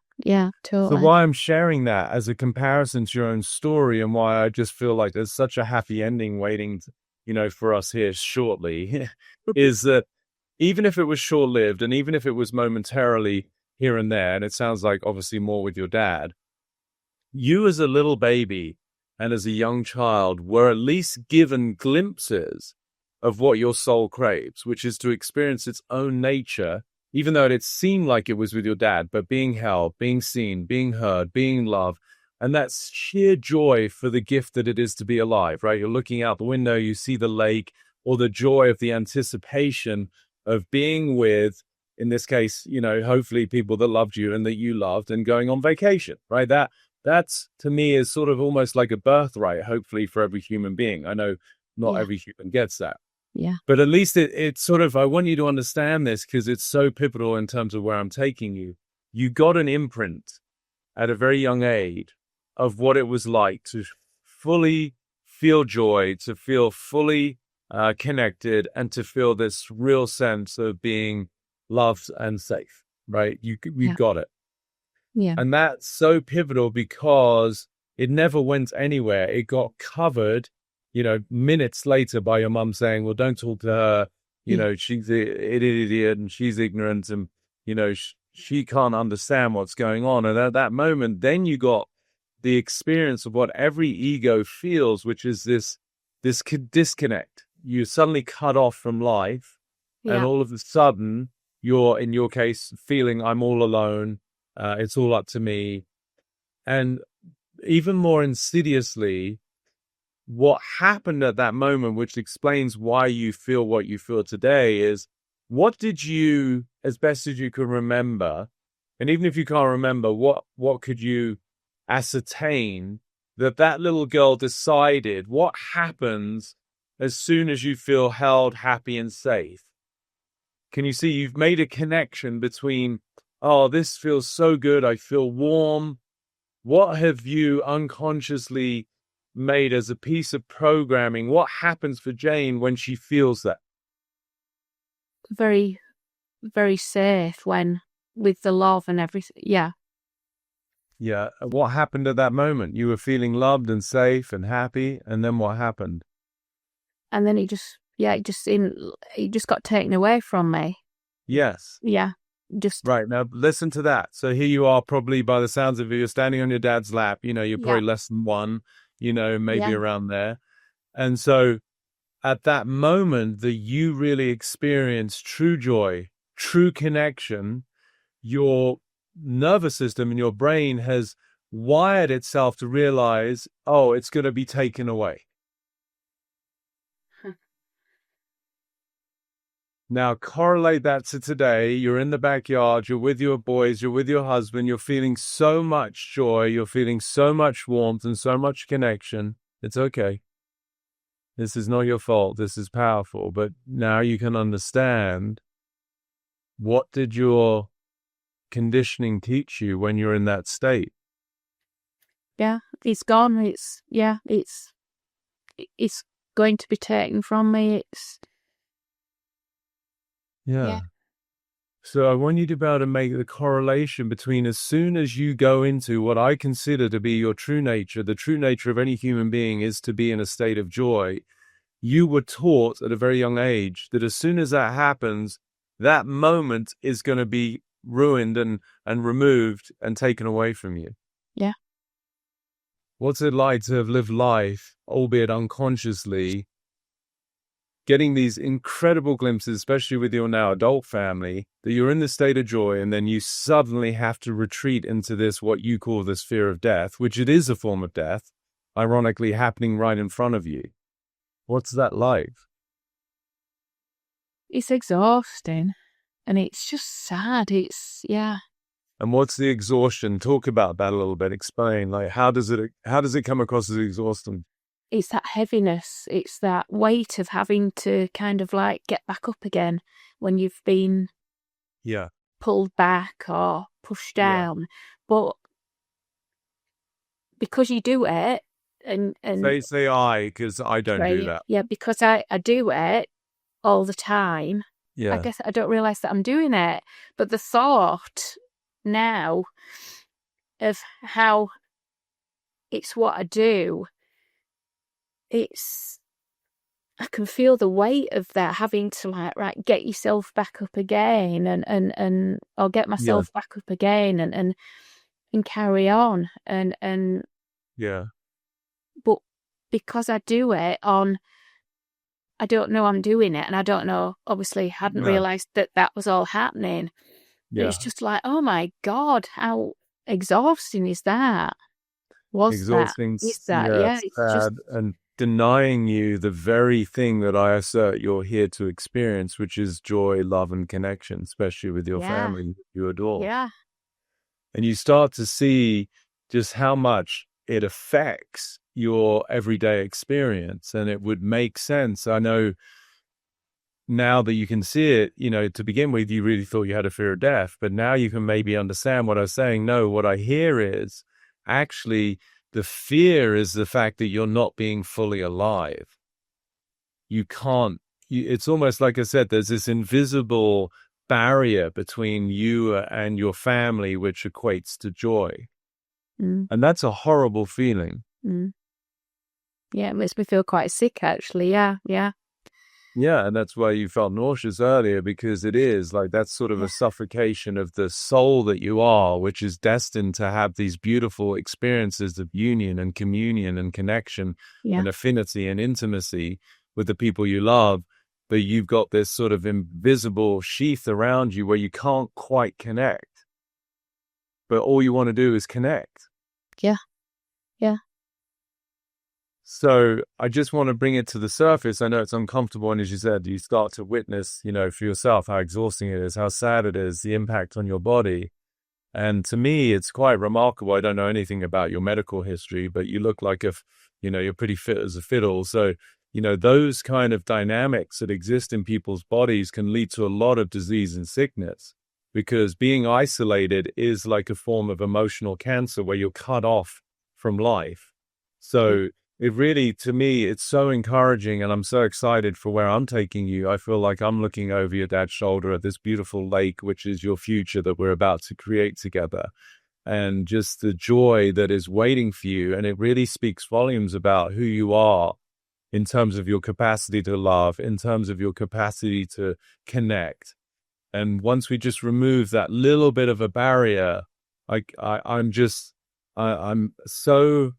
[SPEAKER 2] totally.
[SPEAKER 1] So why I'm sharing that as a comparison to your own story and why I just feel like there's such a happy ending waiting, for us here shortly is that even if it was short-lived and even if it was momentarily here and there, and it sounds like obviously more with your dad, you as a little baby and as a young child were at least given glimpses of what your soul craves, which is to experience its own nature, even though it seemed like it was with your dad, but being held, being seen, being heard, being loved. And that's sheer joy for the gift that it is to be alive, right? You're looking out the window, you see the lake, or the joy of the anticipation of being with in this case, hopefully people that loved you and that you loved, and going on vacation, right? That's to me is sort of almost like a birthright, hopefully for every human being. I know not
[SPEAKER 2] Yeah.
[SPEAKER 1] every human gets that,
[SPEAKER 2] Yeah.
[SPEAKER 1] but at least it's sort of, I want you to understand this because it's so pivotal in terms of where I'm taking you. You got an imprint at a very young age of what it was like to fully feel joy, to feel fully connected, and to feel this real sense of being loved and safe, right? You
[SPEAKER 2] Yeah.
[SPEAKER 1] got it.
[SPEAKER 2] Yeah.
[SPEAKER 1] And that's so pivotal because it never went anywhere. It got covered, minutes later by your mum saying, well, don't talk to her.
[SPEAKER 2] Yeah.
[SPEAKER 1] She's an idiot and she's ignorant and, she can't understand what's going on. And at that moment, then you got the experience of what every ego feels, which is this disconnect. You suddenly cut off from life, and
[SPEAKER 2] Yeah.
[SPEAKER 1] all of a sudden, you're, in your case, feeling I'm all alone. It's all up to me. And even more insidiously, what happened at that moment, which explains why you feel what you feel today, is what did you, as best as you can remember, and even if you can't remember, what could you ascertain that little girl decided? What happens as soon as you feel held, happy, and safe? Can you see you've made a connection between, oh, this feels so good, I feel warm. What have you unconsciously made as a piece of programming? What happens for Jane when she feels that?
[SPEAKER 2] Very, very safe when with the love and everything. Yeah.
[SPEAKER 1] Yeah. What happened at that moment? You were feeling loved and safe and happy, and then what happened?
[SPEAKER 2] And then it just got taken away from me.
[SPEAKER 1] Yes.
[SPEAKER 2] Yeah. Just
[SPEAKER 1] Right. Now listen to that. So here you are, probably by the sounds of it, you're standing on your dad's lap. You're
[SPEAKER 2] yeah.
[SPEAKER 1] probably less than one, maybe
[SPEAKER 2] Yeah.
[SPEAKER 1] around there. And so at that moment that you really experience true joy, true connection, your nervous system and your brain has wired itself to realize, oh, it's going to be taken away. Now, correlate that to today. You're in the backyard, you're with your boys, you're with your husband, you're feeling so much joy, you're feeling so much warmth and so much connection. It's okay. This is not your fault. This is powerful. But now you can understand, what did your conditioning teach you when you're in that state?
[SPEAKER 2] Yeah. It's gone. It's going to be taken from me.
[SPEAKER 1] Yeah. So I want you to be able to make the correlation between, as soon as you go into what I consider to be your true nature, the true nature of any human being is to be in a state of joy. You were taught at a very young age that as soon as that happens, that moment is going to be ruined and removed and taken away from you.
[SPEAKER 2] Yeah.
[SPEAKER 1] What's it like to have lived life, albeit unconsciously, getting these incredible glimpses, especially with your now adult family, that you're in this state of joy, and then you suddenly have to retreat into this, what you call this fear of death, which it is a form of death, ironically happening right in front of you. What's that like?
[SPEAKER 2] It's exhausting, and it's just sad. Yeah.
[SPEAKER 1] And what's the exhaustion? Talk about that a little bit. Explain, like, how does it come across as exhausting?
[SPEAKER 2] It's that heaviness. It's that weight of having to kind of like get back up again when you've been pulled back or pushed down. Yeah. But because you do it, and
[SPEAKER 1] say I, because I don't do that.
[SPEAKER 2] Yeah, because I do it all the time.
[SPEAKER 1] Yeah.
[SPEAKER 2] I guess I don't realize that I'm doing it. But the thought now of how it's what I do, I can feel the weight of that, having to like, right, get yourself back up again and I'll get myself back up again and carry on and
[SPEAKER 1] yeah.
[SPEAKER 2] But because I do it I don't know I'm doing it, and I don't know, obviously hadn't realised that was all happening. Yeah. It's just like, oh my God, how exhausting is that?
[SPEAKER 1] Exhausting.
[SPEAKER 2] Is that? Yeah,
[SPEAKER 1] it's sad. And denying you the very thing that I assert you're here to experience, which is joy, love, and connection, especially with your
[SPEAKER 2] Yeah.
[SPEAKER 1] family you adore.
[SPEAKER 2] Yeah.
[SPEAKER 1] And you start to see just how much it affects your everyday experience. And it would make sense. I know now that you can see it, to begin with, you really thought you had a fear of death, but now you can maybe understand what I was saying. No, what I hear is actually the fear is the fact that you're not being fully alive. You can't, it's almost like I said, there's this invisible barrier between you and your family, which equates to joy.
[SPEAKER 2] Mm.
[SPEAKER 1] And that's a horrible feeling.
[SPEAKER 2] Mm. Yeah, it makes me feel quite sick, actually. Yeah. Yeah.
[SPEAKER 1] Yeah, and that's why you felt nauseous earlier, because it is like that's sort of
[SPEAKER 2] Yeah.
[SPEAKER 1] a suffocation of the soul that you are, which is destined to have these beautiful experiences of union and communion and connection
[SPEAKER 2] Yeah.
[SPEAKER 1] and affinity and intimacy with the people you love. But you've got this sort of invisible sheath around you where you can't quite connect. But all you want to do is connect.
[SPEAKER 2] Yeah. Yeah.
[SPEAKER 1] So I just want to bring it to the surface. I know it's uncomfortable. And as you said, you start to witness, for yourself, how exhausting it is, how sad it is, the impact on your body. And to me, it's quite remarkable. I don't know anything about your medical history, but you look like you're pretty fit as a fiddle. So, those kind of dynamics that exist in people's bodies can lead to a lot of disease and sickness, because being isolated is like a form of emotional cancer where you're cut off from life. So it really, to me, it's so encouraging, and I'm so excited for where I'm taking you. I feel like I'm looking over your dad's shoulder at this beautiful lake, which is your future that we're about to create together, and just the joy that is waiting for you. And it really speaks volumes about who you are in terms of your capacity to love, in terms of your capacity to connect. And once we just remove that little bit of a barrier, I'm so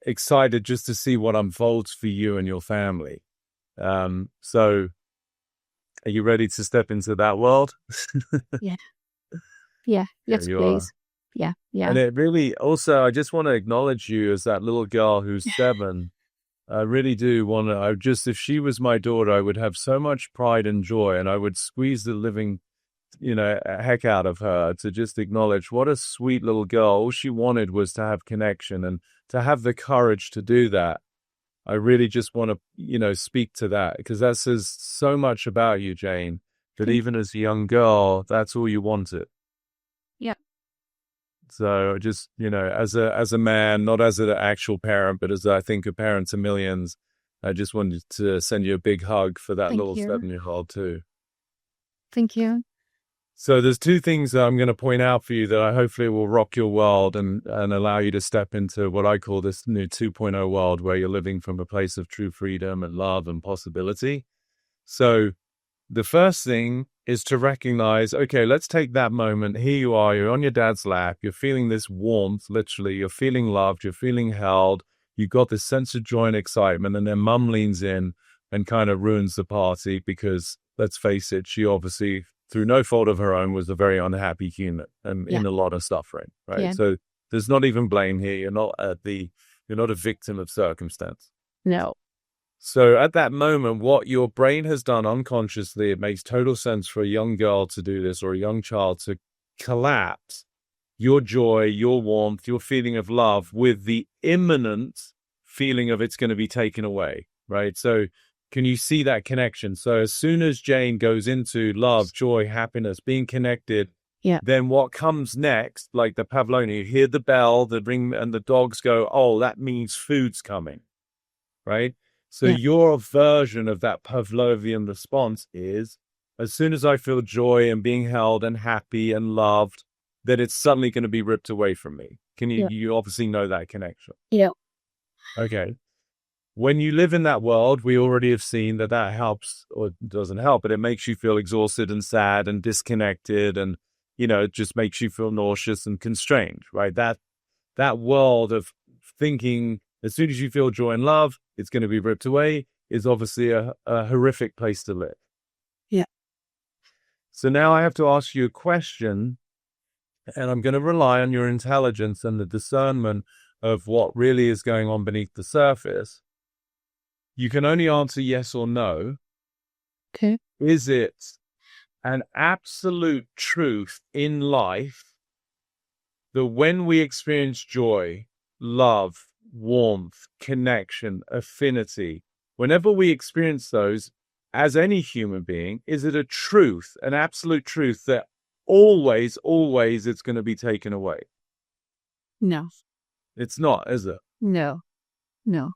[SPEAKER 1] excited just to see what unfolds for you and your family. So are you ready to step into that world?
[SPEAKER 2] Yeah. Yeah.
[SPEAKER 1] There
[SPEAKER 2] Yes,
[SPEAKER 1] you are.
[SPEAKER 2] please. Yeah. Yeah.
[SPEAKER 1] And it really also, I just want to acknowledge you as that little girl who's 7. I really do want to, if she was my daughter, I would have so much pride and joy, and I would squeeze the living, heck out of her to just acknowledge what a sweet little girl. All she wanted was to have connection and to have the courage to do that. I really just want to, speak to that, because that says so much about you, Jane, that
[SPEAKER 2] Thank
[SPEAKER 1] even as a young girl, that's all you wanted.
[SPEAKER 2] Yeah.
[SPEAKER 1] So just, as a man, not as an actual parent, but as I think a parent to millions, I just wanted to send you a big hug for that
[SPEAKER 2] Thank
[SPEAKER 1] little
[SPEAKER 2] you.
[SPEAKER 1] 7-year-old too.
[SPEAKER 2] Thank you.
[SPEAKER 1] So there's 2 things that I'm going to point out for you that I hopefully will rock your world and allow you to step into what I call this new 2.0 world, where you're living from a place of true freedom and love and possibility. So the first thing is to recognize, okay, let's take that moment. Here you are, you're on your dad's lap, you're feeling this warmth, literally, you're feeling loved, you're feeling held, you've got this sense of joy and excitement, and then mum leans in and kind of ruins the party because, let's face it, she obviously, through no fault of her own, was a very unhappy human and
[SPEAKER 2] Yeah.
[SPEAKER 1] in a lot of suffering, right?
[SPEAKER 2] Yeah.
[SPEAKER 1] So there's not even blame here. You're not a victim of circumstance.
[SPEAKER 2] No.
[SPEAKER 1] So at that moment, what your brain has done unconsciously, it makes total sense for a young girl to do this, or a young child to collapse your joy, your warmth, your feeling of love with the imminent feeling of it's going to be taken away, right? So can you see that connection? So as soon as Jane goes into love, joy, happiness, being connected,
[SPEAKER 2] Yeah.
[SPEAKER 1] then what comes next, like the Pavlova, you hear the bell, the ring, and the dogs go, oh, that means food's coming, right? So
[SPEAKER 2] Yeah.
[SPEAKER 1] your version of that Pavlovian response is, as soon as I feel joy and being held and happy and loved, then it's suddenly going to be ripped away from me.
[SPEAKER 2] Yeah.
[SPEAKER 1] You obviously know that connection.
[SPEAKER 2] Yeah.
[SPEAKER 1] Okay. When you live in that world, we already have seen that helps, or doesn't help, but it makes you feel exhausted and sad and disconnected, and, it just makes you feel nauseous and constrained, right? That world of thinking, as soon as you feel joy and love, it's going to be ripped away, is obviously a horrific place to live.
[SPEAKER 2] Yeah.
[SPEAKER 1] So now I have to ask you a question, and I'm going to rely on your intelligence and the discernment of what really is going on beneath the surface. You can only answer yes or no.
[SPEAKER 2] Okay.
[SPEAKER 1] Is it an absolute truth in life that when we experience joy, love, warmth, connection, affinity, whenever we experience those as any human being, is it a truth, an absolute truth that always, always it's going to be taken away?
[SPEAKER 2] No.
[SPEAKER 1] It's not, is it?
[SPEAKER 2] No. No.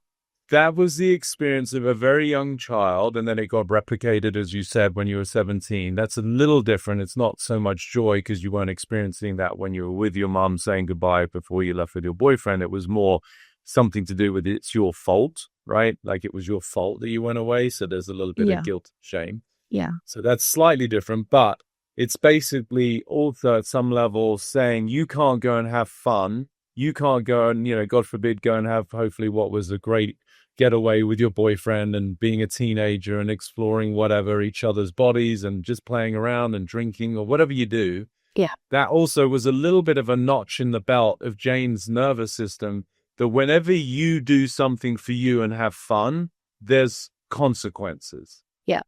[SPEAKER 1] That was the experience of a very young child, and then it got replicated, as you said, when you were 17. That's a little different. It's not so much joy because you weren't experiencing that when you were with your mum saying goodbye before you left with your boyfriend. It was more something to do with it's your fault, right? Like it was your fault that you went away. So there's a little bit of guilt, shame.
[SPEAKER 2] Yeah.
[SPEAKER 1] So that's slightly different, but it's basically also at some level saying you can't go and have fun. You can't go and, God forbid, go and have hopefully what was a great getaway with your boyfriend and being a teenager and exploring whatever each other's bodies and just playing around and drinking or whatever you do.
[SPEAKER 2] Yeah.
[SPEAKER 1] That also was a little bit of a notch in the belt of Jane's nervous system that whenever you do something for you and have fun, there's consequences.
[SPEAKER 2] Yeah.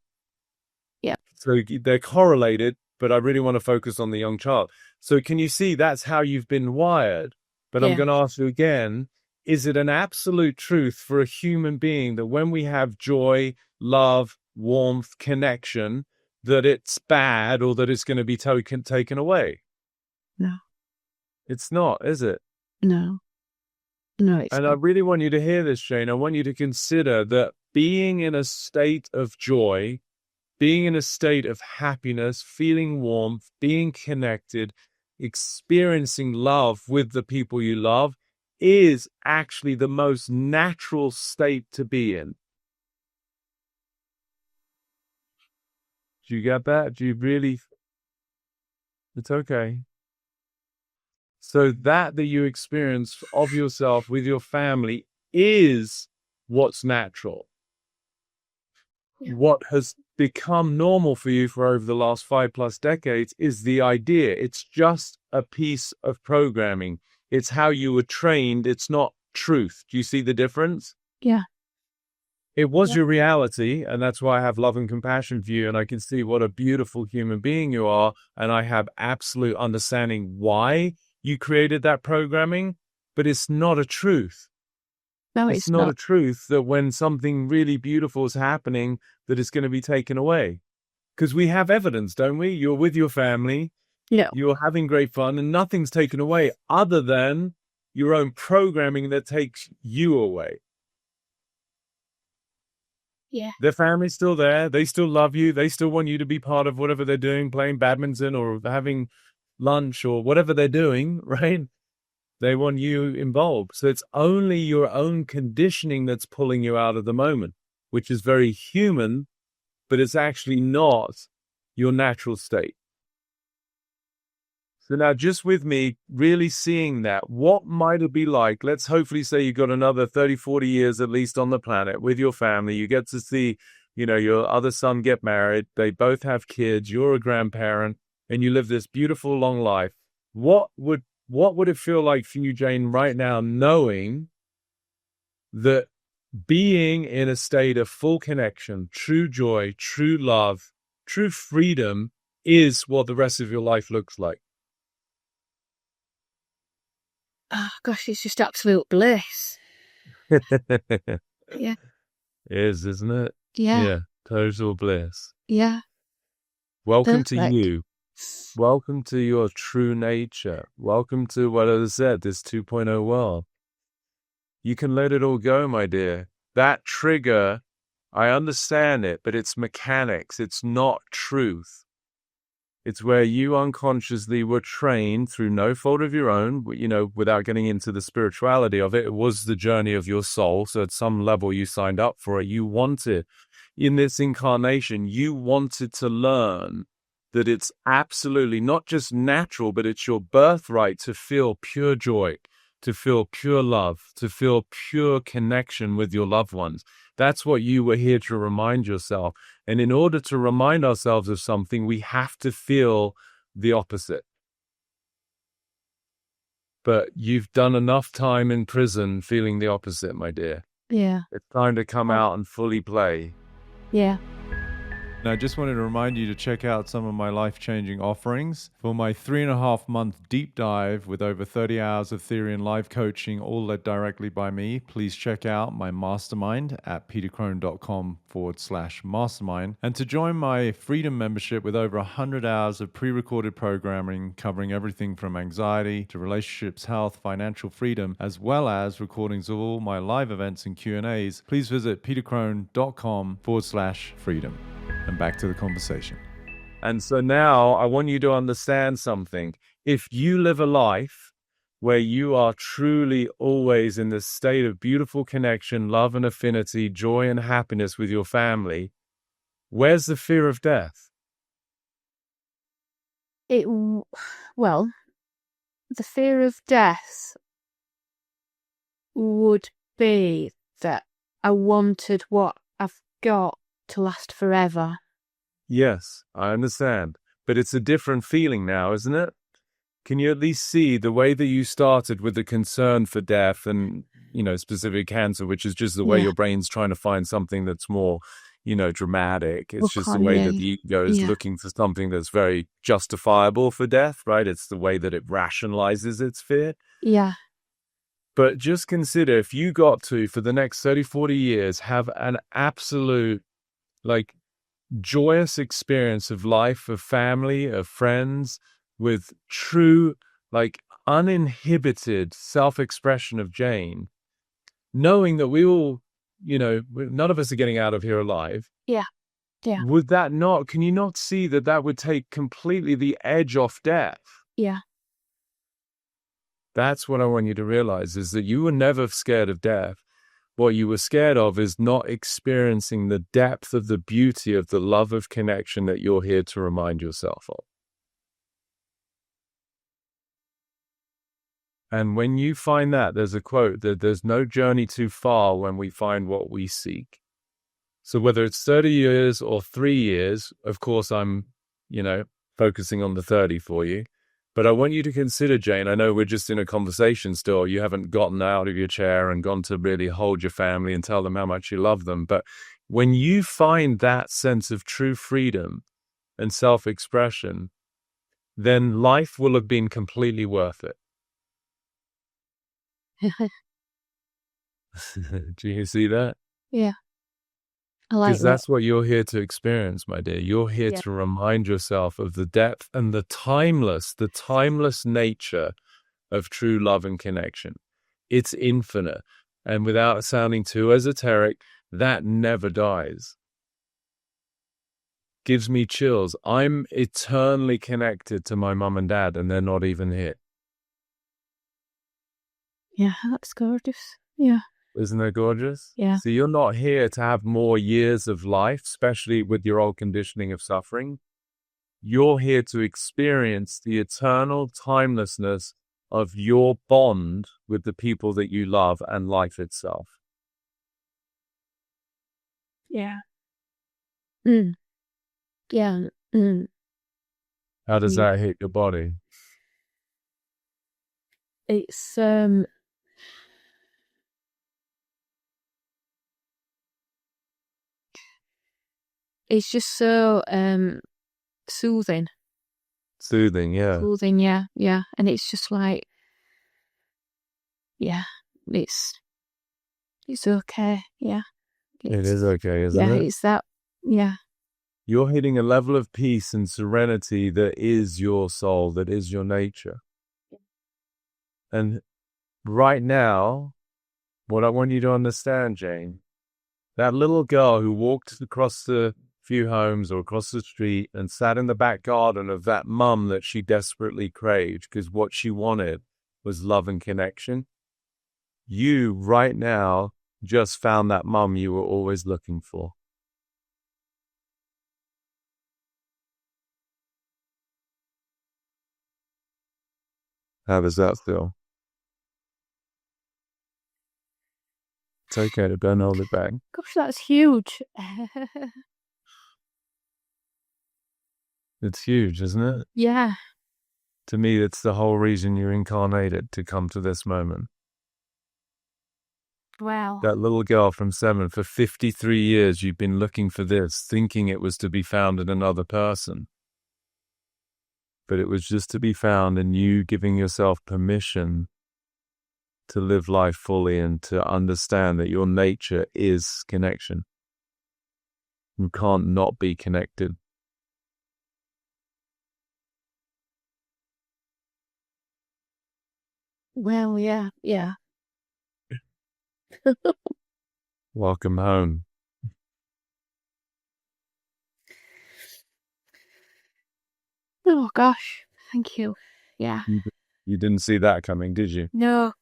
[SPEAKER 2] Yeah.
[SPEAKER 1] So they're correlated, but I really want to focus on the young child. So can you see that's how you've been wired? But I'm going to ask you again, is it an absolute truth for a human being that when we have joy, love, warmth, connection, that it's bad or that it's going to be taken away?
[SPEAKER 2] No.
[SPEAKER 1] It's not, is it?
[SPEAKER 2] No. No, it's
[SPEAKER 1] And
[SPEAKER 2] not.
[SPEAKER 1] I really want you to hear this, Jane. I want you to consider that being in a state of joy, being in a state of happiness, feeling warmth, being connected, experiencing love with the people you love is actually the most natural state to be in. Do you get that? Do you really? It's okay. So that you experience of yourself with your family is what's natural.
[SPEAKER 2] Yeah.
[SPEAKER 1] What has become normal for you for over the last 5+ decades is the idea. It's just a piece of programming. It's how you were trained. It's not truth. Do you see the difference?
[SPEAKER 2] Yeah.
[SPEAKER 1] It was your reality, and that's why I have love and compassion for you, and I can see what a beautiful human being you are, and I have absolute understanding why you created that programming, but it's not a truth.
[SPEAKER 2] No,
[SPEAKER 1] It's not a truth that when something really beautiful is happening, that it's going to be taken away. Because we have evidence, don't we? You're with your family,
[SPEAKER 2] No.
[SPEAKER 1] you're having great fun, and nothing's taken away other than your own programming that takes you away.
[SPEAKER 2] Yeah.
[SPEAKER 1] Their family's still there. They still love you. They still want you to be part of whatever they're doing, playing badminton or having lunch or whatever they're doing, right? They want you involved. So it's only your own conditioning that's pulling you out of the moment, which is very human, but it's actually not your natural state. So now just with me really seeing that, what might it be like? Let's hopefully say you got another 30, 40 years at least on the planet with your family. You get to see, your other son get married. They both have kids. You're a grandparent and you live this beautiful long life. What would it feel like for you, Jane, right now, knowing that being in a state of full connection, true joy, true love, true freedom is what the rest of your life looks like?
[SPEAKER 2] Oh, gosh, it's just absolute bliss. Yeah.
[SPEAKER 1] Isn't it?
[SPEAKER 2] Yeah.
[SPEAKER 1] Yeah, total bliss.
[SPEAKER 2] Yeah.
[SPEAKER 1] Welcome to
[SPEAKER 2] Perfect.
[SPEAKER 1] you. Welcome to your true nature. Welcome to what I said, this 2.0 world. You can let it all go, my dear. That trigger, I understand it, but it's mechanics. It's not truth. It's where you unconsciously were trained through no fault of your own, without getting into the spirituality of it. It was the journey of your soul. So at some level you signed up for it. You wanted, in this incarnation, you wanted to learn that it's absolutely not just natural, but it's your birthright to feel pure joy, to feel pure love, to feel pure connection with your loved ones. That's what you were here to remind yourself. And in order to remind ourselves of something, we have to feel the opposite. But you've done enough time in prison feeling the opposite, my dear.
[SPEAKER 2] Yeah.
[SPEAKER 1] It's time to come out and fully play.
[SPEAKER 2] Yeah.
[SPEAKER 1] And I just wanted to remind you to check out some of my life-changing offerings. For my 3.5-month deep dive with over 30 hours of theory and live coaching, all led directly by me, please check out my mastermind at petercrone.com/mastermind. And to join my freedom membership with over 100 hours of pre-recorded programming covering everything from anxiety to relationships, health, financial freedom, as well as recordings of all my live events and Q&As, please visit petercrone.com/freedom. And back to the conversation. And so now I want you to understand something. If you live a life where you are truly always in this state of beautiful connection, love and affinity, joy and happiness with your family, where's the fear of death?
[SPEAKER 2] Well, the fear of death would be that I wanted what I've got to last forever.
[SPEAKER 1] Yes, I understand. But it's a different feeling now, isn't it? Can you at least see the way that you started with the concern for death and, specific cancer, which is just the way your brain's trying to find something that's more, dramatic. It's just the way that the ego is looking for something that's very justifiable for death, right? It's the way that it rationalizes its fear.
[SPEAKER 2] Yeah.
[SPEAKER 1] But just consider if you got to, for the next 30, 40 years, have an absolute, joyous experience of life, of family, of friends, with true, uninhibited self-expression of Jane, knowing that we all, none of us are getting out of here alive.
[SPEAKER 2] Yeah. Yeah.
[SPEAKER 1] Would that not, can you not see that that would take completely the edge off death?
[SPEAKER 2] Yeah.
[SPEAKER 1] That's what I want you to realize, is that you were never scared of death. What you were scared of is not experiencing the depth of the beauty of the love of connection that you're here to remind yourself of. And when you find that, there's a quote that there's no journey too far when we find what we seek. So whether it's 30 years or 3 years, of course, I'm, focusing on the 30 for you. But I want you to consider, Jane, I know we're just in a conversation still. You haven't gotten out of your chair and gone to really hold your family and tell them how much you love them. But when you find that sense of true freedom and self-expression, then life will have been completely worth it. Do you see that?
[SPEAKER 2] Yeah. I like that.
[SPEAKER 1] Because that's what you're here to experience, my dear. You're here to remind yourself of the depth and the timeless nature of true love and connection. It's infinite. And without sounding too esoteric, that never dies. Gives me chills. I'm eternally connected to my mum and dad, and they're not even here.
[SPEAKER 2] Yeah, that's gorgeous. Yeah.
[SPEAKER 1] Isn't that gorgeous?
[SPEAKER 2] Yeah.
[SPEAKER 1] So you're not here to have more years of life, especially with your old conditioning of suffering. You're here to experience the eternal timelessness of your bond with the people that you love and life itself.
[SPEAKER 2] Yeah. Mm. Yeah. Mm.
[SPEAKER 1] How does that hit your body?
[SPEAKER 2] It's it's just so soothing.
[SPEAKER 1] Soothing, yeah.
[SPEAKER 2] Soothing, yeah, yeah. And it's just like, yeah, it's okay, yeah.
[SPEAKER 1] It is okay, isn't it?
[SPEAKER 2] Yeah, it's that, yeah.
[SPEAKER 1] You're hitting a level of peace and serenity that is your soul, that is your nature. And right now, what I want you to understand, Jane, that little girl who walked across the few homes or across the street and sat in the back garden of that mum that she desperately craved because what she wanted was love and connection. You, right now, just found that mum you were always looking for. How does that feel? It's okay to don't hold it back.
[SPEAKER 2] Gosh, that's huge.
[SPEAKER 1] It's huge, isn't it?
[SPEAKER 2] Yeah.
[SPEAKER 1] To me, it's the whole reason you're incarnated, to come to this moment.
[SPEAKER 2] Wow.
[SPEAKER 1] That little girl from 7, for 53 years, you've been looking for this, thinking it was to be found in another person. But it was just to be found in you giving yourself permission to live life fully and to understand that your nature is connection. You can't not be connected.
[SPEAKER 2] Well, yeah.
[SPEAKER 1] Welcome home.
[SPEAKER 2] Oh, gosh. Thank you. Yeah.
[SPEAKER 1] You didn't see that coming, did you?
[SPEAKER 2] No.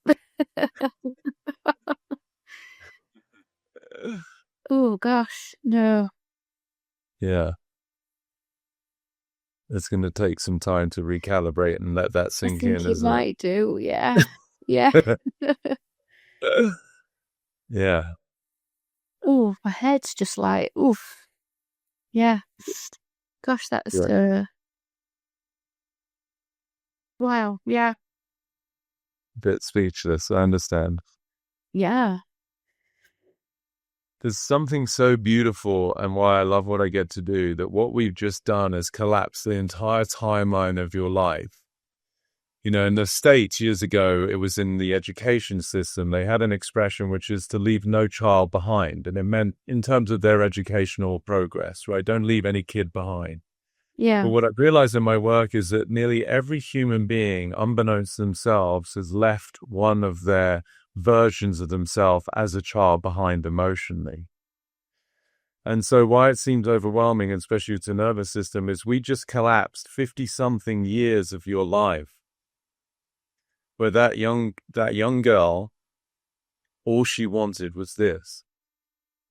[SPEAKER 2] Oh, gosh. No.
[SPEAKER 1] Yeah. It's going to take some time to recalibrate and let that
[SPEAKER 2] I
[SPEAKER 1] sink
[SPEAKER 2] think
[SPEAKER 1] in,
[SPEAKER 2] it
[SPEAKER 1] isn't
[SPEAKER 2] might do. Yeah. Yeah.
[SPEAKER 1] it? Yeah.
[SPEAKER 2] Oh, my head's just like, oof. Yeah. Gosh, that's,
[SPEAKER 1] You're
[SPEAKER 2] wow. Yeah.
[SPEAKER 1] a bit speechless. I understand.
[SPEAKER 2] Yeah.
[SPEAKER 1] There's something so beautiful, and why I love what I get to do, that what we've just done is collapse the entire timeline of your life. You know, in the States years ago, it was in the education system. They had an expression which is to leave no child behind. And it meant in terms of their educational progress, right? Don't leave any kid behind.
[SPEAKER 2] Yeah.
[SPEAKER 1] But what I've realized in my work is that nearly every human being, unbeknownst to themselves, has left one of their versions of themselves as a child behind emotionally. And so why it seems overwhelming, especially with the nervous system, is we just collapsed 50-something years of your life. Where that young girl, all she wanted was this.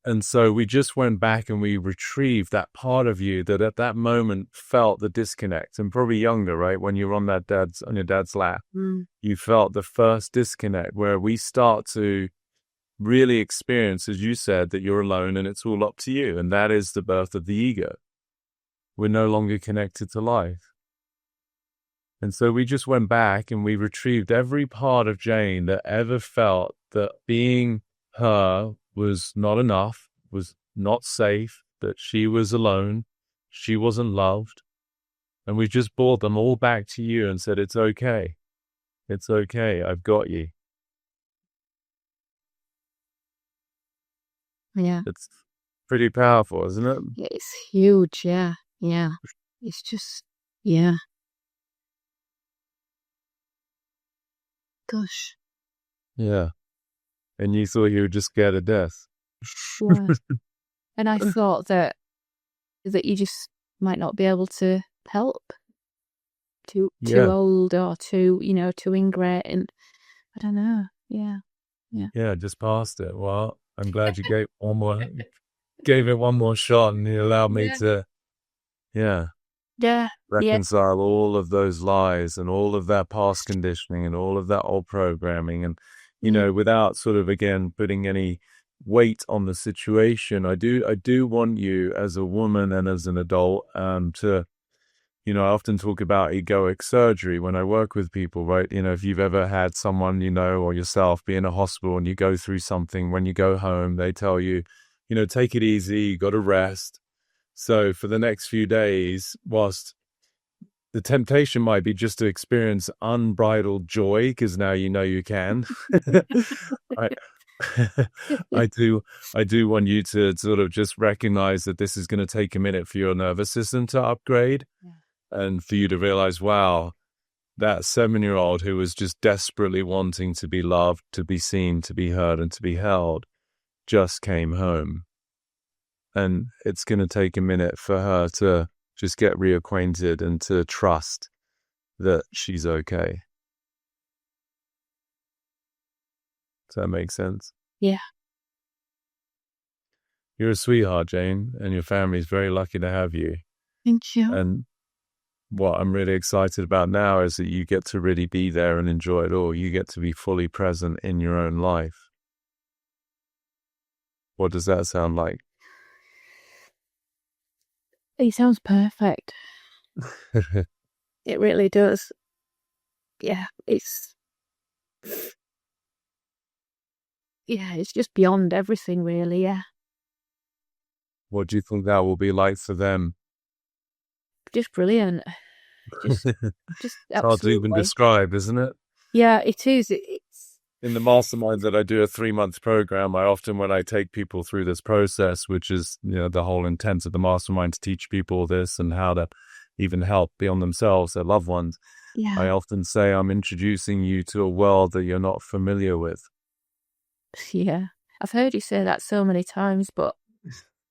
[SPEAKER 1] And so we just went back and we retrieved that part of you that at that moment felt the disconnect, and probably younger, right? When you're on your dad's lap, you felt the first disconnect, where we start to really experience, as you said, that you're alone and it's all up to you. And that is the birth of the ego. We're no longer connected to life. And so we just went back and we retrieved every part of Jane that ever felt that being her was not enough, was not safe, that she was alone, she wasn't loved. And we just brought them all back to you and said, it's okay. It's okay. I've got you.
[SPEAKER 2] Yeah.
[SPEAKER 1] It's pretty powerful, isn't it?
[SPEAKER 2] It's huge. Yeah. Yeah. It's just, yeah. Gosh.
[SPEAKER 1] Yeah. And you thought you were just scared of death.
[SPEAKER 2] Yeah. And I thought that you just might not be able to help. Too
[SPEAKER 1] Yeah.
[SPEAKER 2] old or too ingrate, and I don't know. Yeah.
[SPEAKER 1] Yeah, just passed it. Well, I'm glad you gave it one more shot, and you allowed me to,
[SPEAKER 2] Yeah.
[SPEAKER 1] reconcile all of those lies and all of that past conditioning and all of that old programming. And, without sort of, again, putting any weight on the situation, I do want you as a woman and as an adult, to, I often talk about egoic surgery when I work with people, right? If you've ever had someone, or yourself be in a hospital and you go through something, when you go home, they tell you, take it easy, you got to rest. So for the next few days, whilst the temptation might be just to experience unbridled joy, because now you can. I, I do want you to sort of just recognize that this is going to take a minute for your nervous system to upgrade, and for you to realize, wow, that 7-year-old who was just desperately wanting to be loved, to be seen, to be heard, and to be held, just came home. And it's going to take a minute for her to just get reacquainted and to trust that she's okay. Does that make sense?
[SPEAKER 2] Yeah.
[SPEAKER 1] You're a sweetheart, Jane, and your family's very lucky to have you.
[SPEAKER 2] Thank you.
[SPEAKER 1] And what I'm really excited about now is that you get to really be there and enjoy it all. You get to be fully present in your own life. What does that sound like?
[SPEAKER 2] It sounds perfect. It really does. Yeah, it's it's just beyond everything, really. Yeah,
[SPEAKER 1] What do you think that will be like for them?
[SPEAKER 2] just brilliant. Just,
[SPEAKER 1] It's
[SPEAKER 2] just
[SPEAKER 1] hard to even
[SPEAKER 2] absolutely.
[SPEAKER 1] describe, isn't it?
[SPEAKER 2] Yeah, it is. It's
[SPEAKER 1] In the mastermind that I do, a 3 month program, I often, when I take people through this process, which is, the whole intent of the mastermind to teach people this and how to even help beyond themselves, their loved ones, I
[SPEAKER 2] yeah,
[SPEAKER 1] often say I'm introducing you to a world that you're not familiar with.
[SPEAKER 2] yeah. I've heard you say that so many times, but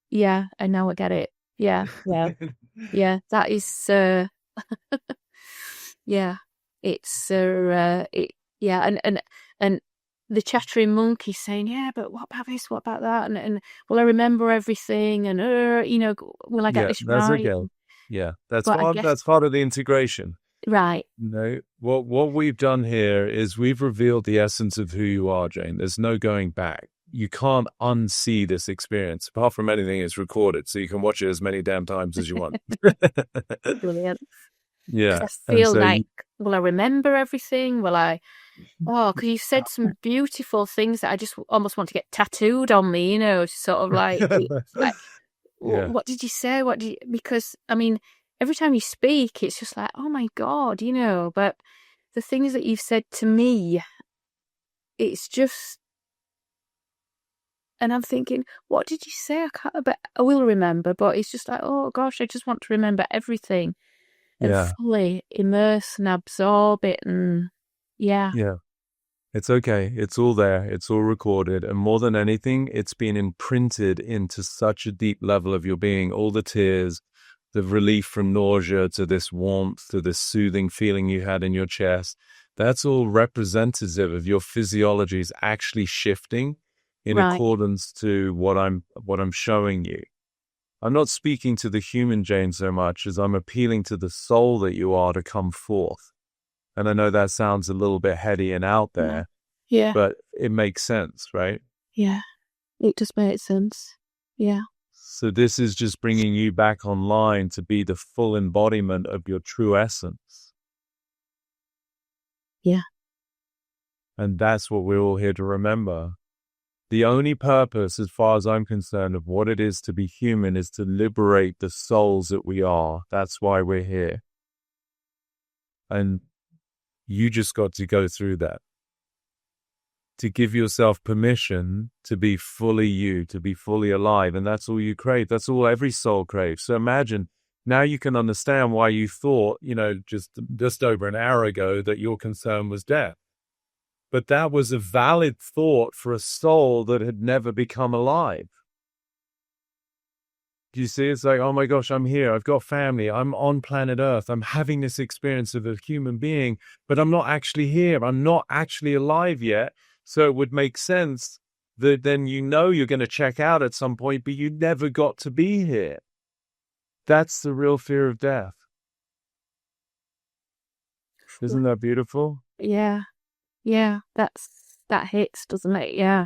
[SPEAKER 2] yeah, and now I get it. Yeah, yeah, yeah. That is, yeah. It's, yeah, and the chattering monkey saying, yeah, but what about this? What about that? And will I remember everything? And will I get
[SPEAKER 1] Yeah,
[SPEAKER 2] this
[SPEAKER 1] that's
[SPEAKER 2] right?
[SPEAKER 1] okay. Yeah, that's
[SPEAKER 2] But I
[SPEAKER 1] part
[SPEAKER 2] guess
[SPEAKER 1] that's part of the integration.
[SPEAKER 2] right,
[SPEAKER 1] No, what we've done here is we've revealed the essence of who you are, Jane. There's no going back. You can't unsee this experience. Apart from anything, it's recorded, so you can watch it as many damn times as you want.
[SPEAKER 2] brilliant. Because
[SPEAKER 1] Yeah,
[SPEAKER 2] I
[SPEAKER 1] and
[SPEAKER 2] feel
[SPEAKER 1] so
[SPEAKER 2] like, will I remember everything? Will I? Oh, because you said some beautiful things that I just almost want to get tattooed on me. Sort of like, like,
[SPEAKER 1] yeah,
[SPEAKER 2] what did you say? What did you? Because I mean, every time you speak, it's just like, oh my God, But the things that you've said to me, it's just, and I'm thinking, what did you say? I can't, but I will remember. But it's just like, oh gosh, I just want to remember everything and
[SPEAKER 1] yeah,
[SPEAKER 2] fully immerse and absorb it, and yeah,
[SPEAKER 1] yeah. It's okay. It's all there. It's all recorded. And more than anything, it's been imprinted into such a deep level of your being. All the tears, the relief from nausea to this warmth, to this soothing feeling you had in your chest. That's all representative of your physiology is actually shifting in
[SPEAKER 2] right,
[SPEAKER 1] accordance to what I'm showing you. I'm not speaking to the human Jane so much as I'm appealing to the soul that you are to come forth. And I know that sounds a little bit heady and out
[SPEAKER 2] yeah,
[SPEAKER 1] there,
[SPEAKER 2] yeah,
[SPEAKER 1] but it makes sense, right?
[SPEAKER 2] yeah. It does make sense. Yeah,
[SPEAKER 1] So this is just bringing you back online to be the full embodiment of your true essence.
[SPEAKER 2] yeah,
[SPEAKER 1] And that's what we're all here to remember. The only purpose, as far as I'm concerned, of what it is to be human is to liberate the souls that we are. That's why we're here. And you just got to go through that. To give yourself permission to be fully you, to be fully alive. And that's all you crave. That's all every soul craves. So imagine now you can understand why you thought, just over an hour ago that your concern was death. But that was a valid thought for a soul that had never become alive. Do you see? It's like, oh my gosh, I'm here. I've got family. I'm on planet Earth. I'm having this experience of a human being, but I'm not actually here. I'm not actually alive yet. So it would make sense that then you're going to check out at some point, but you never got to be here. That's the real fear of death. Isn't that beautiful?
[SPEAKER 2] yeah, yeah. That hits, doesn't it? Yeah,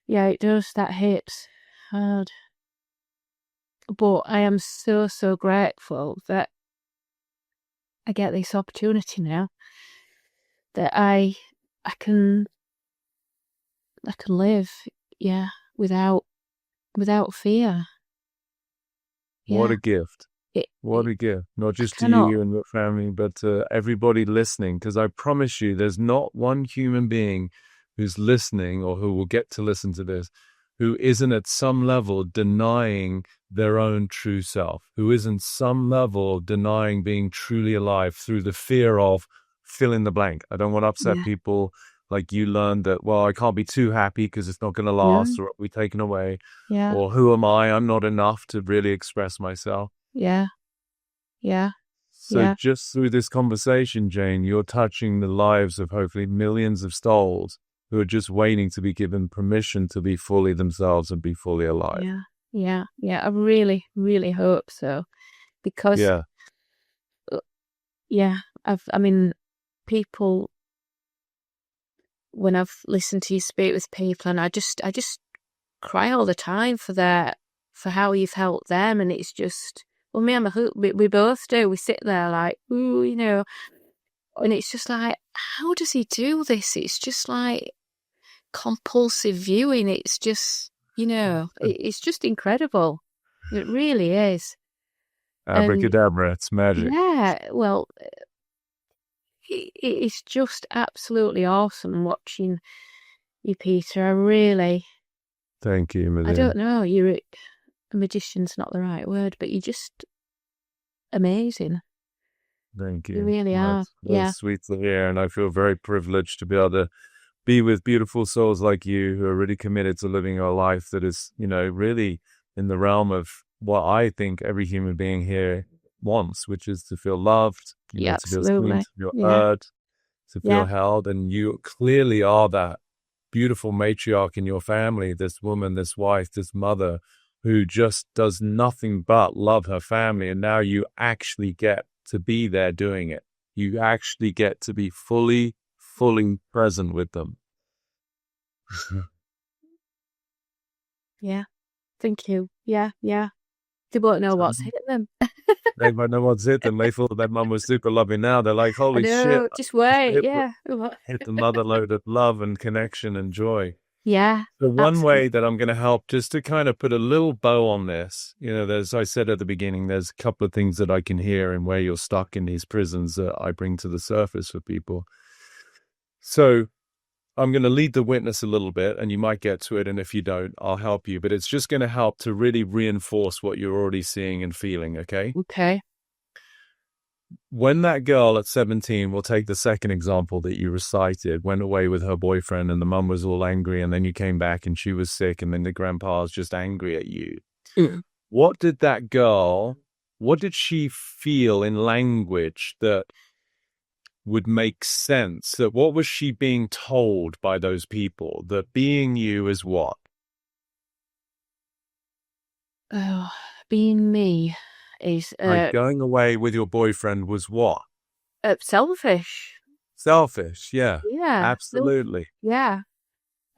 [SPEAKER 2] yeah, it does. That hits hard. But I am so, so grateful that I get this opportunity now, that I can live, yeah, without fear.
[SPEAKER 1] What a
[SPEAKER 2] Yeah,
[SPEAKER 1] gift. What
[SPEAKER 2] it
[SPEAKER 1] a gift. Not
[SPEAKER 2] I
[SPEAKER 1] just to
[SPEAKER 2] cannot.
[SPEAKER 1] you and your family, but to everybody listening. Because I promise you, there's not one human being who's listening or who will get to listen to this who isn't at some level denying their own true self, who isn't some level denying being truly alive through the fear of fill in the blank. I don't want to upset
[SPEAKER 2] Yeah,
[SPEAKER 1] people. Like you learned that, well, I can't be too happy because it's not going to
[SPEAKER 2] no,
[SPEAKER 1] last or it'll be taken away.
[SPEAKER 2] yeah,
[SPEAKER 1] Or who am I? I'm not enough to really express myself.
[SPEAKER 2] yeah, yeah,
[SPEAKER 1] So
[SPEAKER 2] yeah,
[SPEAKER 1] just through this conversation, Jane, you're touching the lives of hopefully millions of souls who are just waiting to be given permission to be fully themselves and be fully alive.
[SPEAKER 2] yeah, yeah, yeah. I really, really hope so, because
[SPEAKER 1] Yeah.
[SPEAKER 2] yeah, I mean, people, when I've listened to you speak with people, and I just cry all the time for how you've helped them, and it's just, well, me and my we both do. We sit there like, ooh, and it's just like, how does he do this? It's just like, compulsive viewing. It's just, it's just incredible. It really is.
[SPEAKER 1] Abracadabra, it's magic.
[SPEAKER 2] Yeah, well, it's just absolutely awesome watching you, Peter. I really,
[SPEAKER 1] Thank you, my
[SPEAKER 2] I
[SPEAKER 1] dear.
[SPEAKER 2] don't know, a magician's not the right word, but you're just amazing.
[SPEAKER 1] Thank
[SPEAKER 2] You
[SPEAKER 1] you.
[SPEAKER 2] really are. Yeah.
[SPEAKER 1] That's sweet to hear, and I feel very privileged to be able to be with beautiful souls like you who are really committed to living a life that is, really in the realm of what I think every human being here wants, which is to feel loved,
[SPEAKER 2] Yeah,
[SPEAKER 1] to feel seen,
[SPEAKER 2] absolutely.
[SPEAKER 1] to feel
[SPEAKER 2] Yeah.
[SPEAKER 1] heard, to feel
[SPEAKER 2] Yeah.
[SPEAKER 1] held. And you clearly are that beautiful matriarch in your family, this woman, this wife, this mother who just does nothing but love her family. And now you actually get to be there doing it. You actually get to be fully present with them.
[SPEAKER 2] Yeah. Thank you. Yeah. Yeah. They won't know what's hitting them.
[SPEAKER 1] They might know what's hit them. They thought their mum was super loving. Now they're like,
[SPEAKER 2] I
[SPEAKER 1] holy shit,
[SPEAKER 2] know. Just wait.
[SPEAKER 1] hit,
[SPEAKER 2] Yeah.
[SPEAKER 1] hit the mother load of love and connection and joy.
[SPEAKER 2] Yeah.
[SPEAKER 1] The one
[SPEAKER 2] Absolutely.
[SPEAKER 1] way that I'm going to help, just to kind of put a little bow on this, there's, I said at the beginning, there's a couple of things that I can hear and where you're stuck in these prisons that I bring to the surface for people. So I'm going to lead the witness a little bit, and you might get to it. And if you don't, I'll help you. But it's just going to help to really reinforce what you're already seeing and feeling. Okay.
[SPEAKER 2] Okay.
[SPEAKER 1] When that girl at 17, we'll take the second example that you recited, went away with her boyfriend and the mum was all angry, and then you came back and she was sick, and then the grandpa's just angry at you. What did she feel in language that would make sense? That what was she being told by those people? That being you is what?
[SPEAKER 2] Oh, being me is
[SPEAKER 1] Like going away with your boyfriend was what?
[SPEAKER 2] selfish.
[SPEAKER 1] Selfish, yeah.
[SPEAKER 2] Yeah.
[SPEAKER 1] Absolutely.
[SPEAKER 2] Yeah.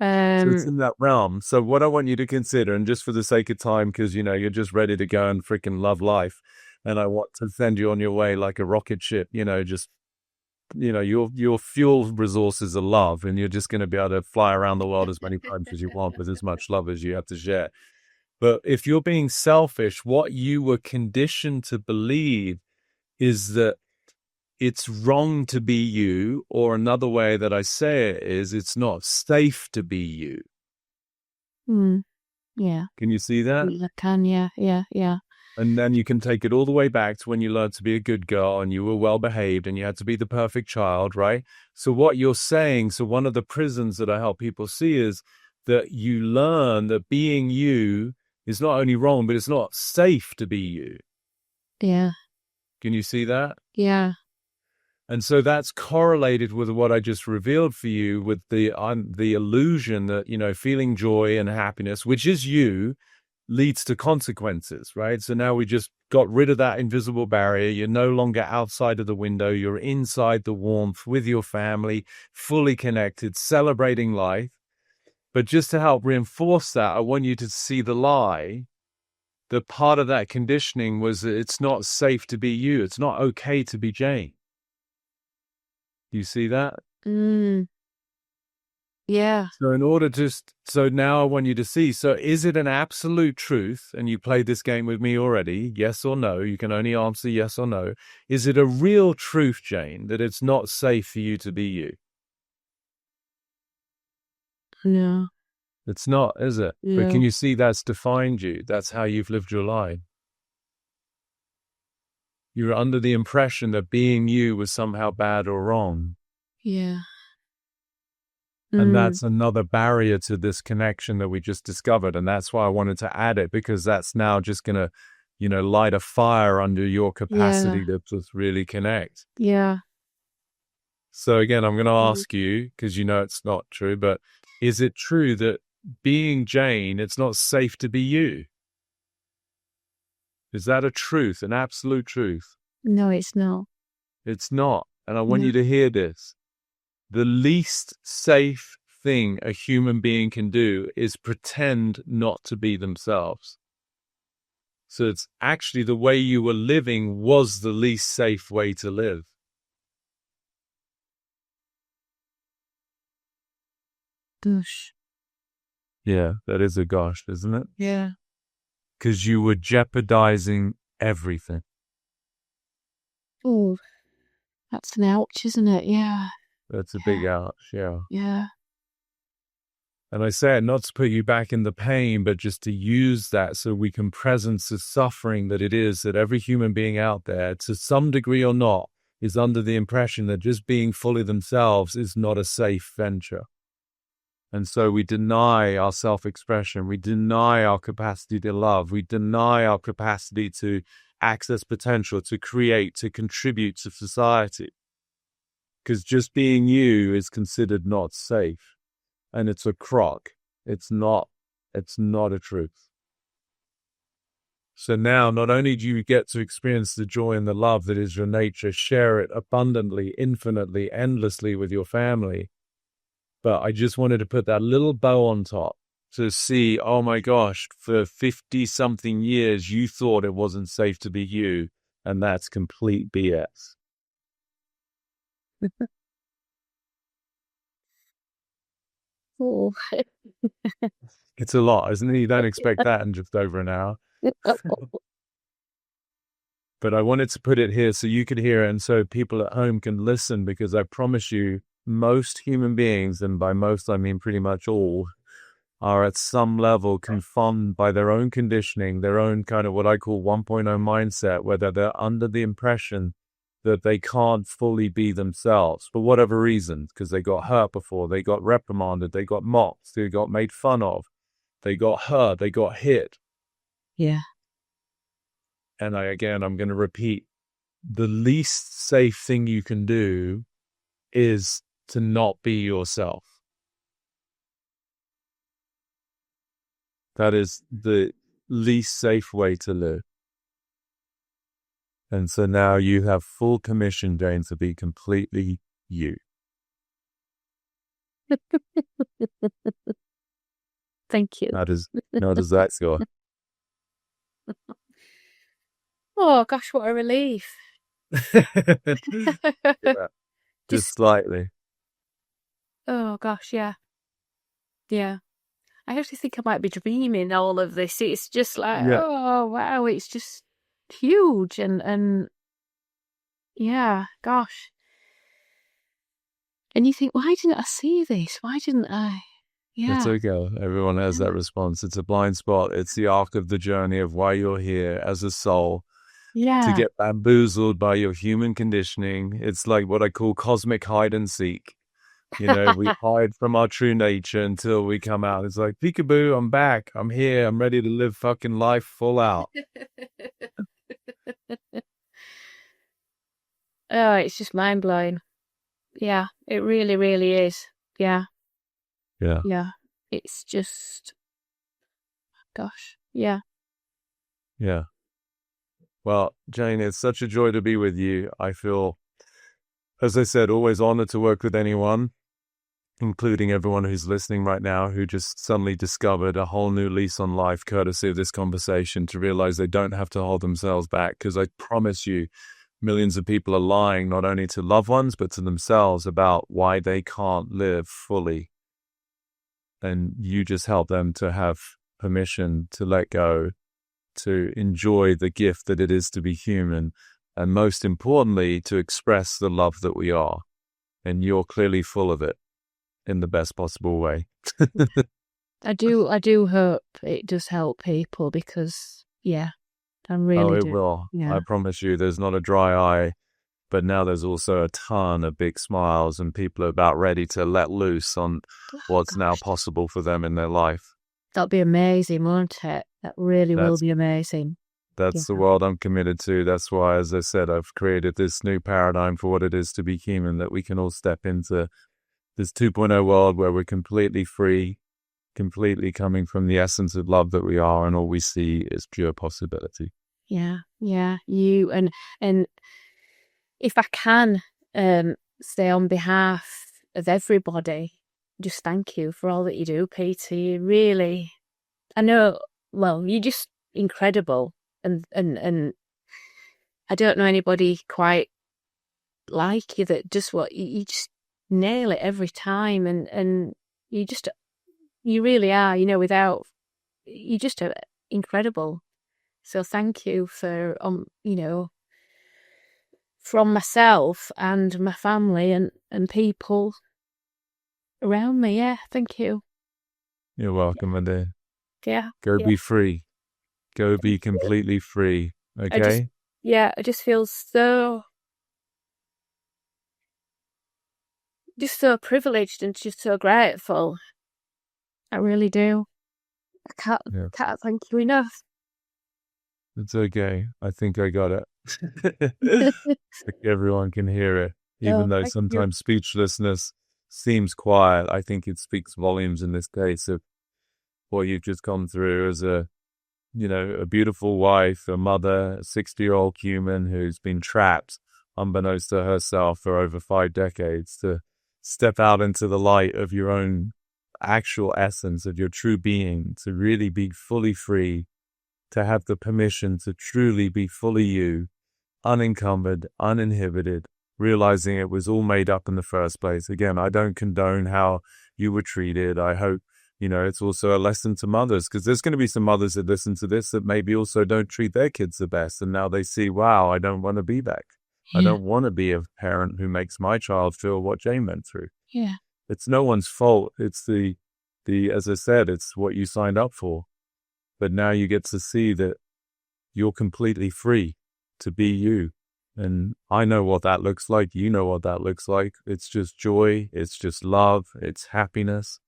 [SPEAKER 1] So it's in that realm. So what I want you to consider, and just for the sake of time, because you're just ready to go and freaking love life, and I want to send you on your way like a rocket ship, just your fuel resources are love, and you're just going to be able to fly around the world as many times as you want with as much love as you have to share. But if you're being selfish, what you were conditioned to believe is that it's wrong to be you, or another way that I say it is it's not safe to be you.
[SPEAKER 2] Yeah.
[SPEAKER 1] Can you see that?
[SPEAKER 2] I can, yeah.
[SPEAKER 1] And then you can take it all the way back to when you learned to be a good girl and you were well behaved and you had to be the perfect child, right? So what you're saying, so one of the prisons that I help people see is that you learn that being you is not only wrong, but it's not safe to be you.
[SPEAKER 2] Yeah.
[SPEAKER 1] Can you see that?
[SPEAKER 2] Yeah.
[SPEAKER 1] And so that's correlated with what I just revealed for you, with the illusion that, feeling joy and happiness, which is you, leads to consequences, right? So now we just got rid of that invisible barrier. You're no longer outside of the window. You're inside the warmth with your family, fully connected, celebrating life. But just to help reinforce that, I want you to see the lie. The part of that conditioning was that it's not safe to be you. It's not okay to be Jane. Do you see that?
[SPEAKER 2] Yeah.
[SPEAKER 1] So now I want you to see, so is it an absolute truth? And you played this game with me already, yes or no? You can only answer yes or no. Is it a real truth, Jane, that it's not safe for you to be you?
[SPEAKER 2] No.
[SPEAKER 1] It's not, is it?
[SPEAKER 2] No.
[SPEAKER 1] But can you see that's defined you? That's how you've lived your life. You're under the impression that being you was somehow bad or wrong.
[SPEAKER 2] Yeah.
[SPEAKER 1] And that's another barrier to this connection that we just discovered. And that's why I wanted to add it, because that's now just going to, light a fire under your capacity to just really connect.
[SPEAKER 2] Yeah.
[SPEAKER 1] So again, I'm going to ask you, because it's not true, but is it true that being Jane, it's not safe to be you? Is that a truth, an absolute truth?
[SPEAKER 2] No, it's not.
[SPEAKER 1] It's not. And I want you to hear this. The least safe thing a human being can do is pretend not to be themselves. So it's actually the way you were living was the least safe way to live.
[SPEAKER 2] Gosh.
[SPEAKER 1] Yeah, that is a gosh, isn't it?
[SPEAKER 2] Yeah.
[SPEAKER 1] Because you were jeopardizing everything.
[SPEAKER 2] Oh, that's an ouch, isn't it? Yeah.
[SPEAKER 1] That's a
[SPEAKER 2] Yeah.
[SPEAKER 1] big ouch, yeah.
[SPEAKER 2] Yeah.
[SPEAKER 1] And I say it not to put you back in the pain, but just to use that so we can presence the suffering that it is that every human being out there, to some degree or not, is under the impression that just being fully themselves is not a safe venture. And so we deny our self-expression. We deny our capacity to love. We deny our capacity to access potential, to create, to contribute to society. Because just being you is considered not safe. And it's a crock. It's not a truth. So now not only do you get to experience the joy and the love that is your nature, share it abundantly, infinitely, endlessly with your family, but I just wanted to put that little bow on top to see, oh my gosh, for 50 something years, you thought it wasn't safe to be you. And that's complete BS.
[SPEAKER 2] Oh.
[SPEAKER 1] It's a lot, isn't it? You don't expect that in just over an hour. But I wanted to put it here so you could hear it and so people at home can listen, because I promise you, most human beings, and by most I mean pretty much all, are at some level confined by their own conditioning, their own kind of what I call 1.0 mindset, whether they're under the impression that they can't fully be themselves for whatever reason, because they got hurt before, they got reprimanded, they got mocked, they got made fun of, they got hurt, they got hit.
[SPEAKER 2] Yeah.
[SPEAKER 1] And I'm going to repeat, the least safe thing you can do is to not be yourself. That is the least safe way to live. And so now you have full permission, Jane, to be completely you.
[SPEAKER 2] Thank you.
[SPEAKER 1] How does that go?
[SPEAKER 2] Oh gosh, what a relief.
[SPEAKER 1] Yeah, just slightly.
[SPEAKER 2] Oh gosh, yeah. Yeah. I actually think I might be dreaming all of this. It's just like,
[SPEAKER 1] Yeah.
[SPEAKER 2] oh wow, it's just huge and yeah, gosh. And you think, why didn't I see this? Why didn't I?
[SPEAKER 1] It's
[SPEAKER 2] Yeah.
[SPEAKER 1] okay. Everyone has that response. It's a blind spot. It's the arc of the journey of why you're here as a soul, to
[SPEAKER 2] Yeah.
[SPEAKER 1] get bamboozled by your human conditioning. It's like what I call cosmic hide and seek. You know, we hide from our true nature until we come out. It's like, peekaboo, I'm back. I'm here. I'm ready to live fucking life full out.
[SPEAKER 2] Oh, it's just mind blowing. Yeah, it really, really is. Yeah.
[SPEAKER 1] Yeah.
[SPEAKER 2] Yeah. It's just, gosh. Yeah.
[SPEAKER 1] Yeah. Well, Jane, it's such a joy to be with you. I feel, as I said, always honored to work with anyone, including everyone who's listening right now, who just suddenly discovered a whole new lease on life courtesy of this conversation, to realize they don't have to hold themselves back. Because I promise you, millions of people are lying not only to loved ones, but to themselves about why they can't live fully. And you just help them to have permission to let go, to enjoy the gift that it is to be human, and most importantly, to express the love that we are. And you're clearly full of it in the best possible way.
[SPEAKER 2] I do hope it does help people because, yeah, I really
[SPEAKER 1] It
[SPEAKER 2] do.
[SPEAKER 1] will.
[SPEAKER 2] Yeah.
[SPEAKER 1] I promise you, there's not a dry eye. But now there's also a ton of big smiles, and people are about ready to let loose on what's now
[SPEAKER 2] Gosh,
[SPEAKER 1] possible for them in their life.
[SPEAKER 2] that'll be amazing, won't it? That really will
[SPEAKER 1] That's
[SPEAKER 2] be amazing.
[SPEAKER 1] that's the world I'm committed to. That's why, as I said, I've created this new paradigm for what it is to be human, that we can all step into this 2.0 world where we're completely free, completely coming from the essence of love that we are, and all we see is pure possibility.
[SPEAKER 2] Yeah, yeah. You and if I can say on behalf of everybody, just thank you for all that you do, Peter. You really, I know, well, you're just incredible, and I don't know anybody quite like you that just what you just nail it every time, and you really are, without, you just are incredible. So thank you for, from myself and my family and people around me. Yeah, thank you.
[SPEAKER 1] You're welcome, my dear.
[SPEAKER 2] Yeah,
[SPEAKER 1] Go
[SPEAKER 2] yeah.
[SPEAKER 1] be free. Go
[SPEAKER 2] Thank
[SPEAKER 1] be
[SPEAKER 2] you.
[SPEAKER 1] completely free.
[SPEAKER 2] I just,
[SPEAKER 1] Okay?
[SPEAKER 2] yeah, I just feel so privileged and just so grateful. I really do. I
[SPEAKER 1] Yeah.
[SPEAKER 2] can't thank you enough.
[SPEAKER 1] It's okay. I think I got it. I think everyone can hear it.
[SPEAKER 2] Oh,
[SPEAKER 1] Even though
[SPEAKER 2] thank you.
[SPEAKER 1] sometimes speechlessness seems quiet, I think it speaks volumes in this case of what you've just gone through as a beautiful wife, a mother, a 60-year-old human who's been trapped, unbeknownst to herself, for over 5 decades, to step out into the light of your own actual essence, of your true being, to really be fully free, to have the permission to truly be fully you, unencumbered, uninhibited, realizing it was all made up in the first place. Again, I don't condone how you were treated. I hope, it's also a lesson to mothers, because there's going to be some mothers that listen to this that maybe also don't treat their kids the best. And now they see, wow, I don't want to be back. I
[SPEAKER 2] Yeah,
[SPEAKER 1] don't want to be a parent who makes my child feel what Jane went through.
[SPEAKER 2] yeah,
[SPEAKER 1] It's no one's fault. It's as I said, it's what you signed up for. But now you get to see that you're completely free to be you. And I know what that looks like. You know what that looks like. It's just joy. It's just love. It's happiness.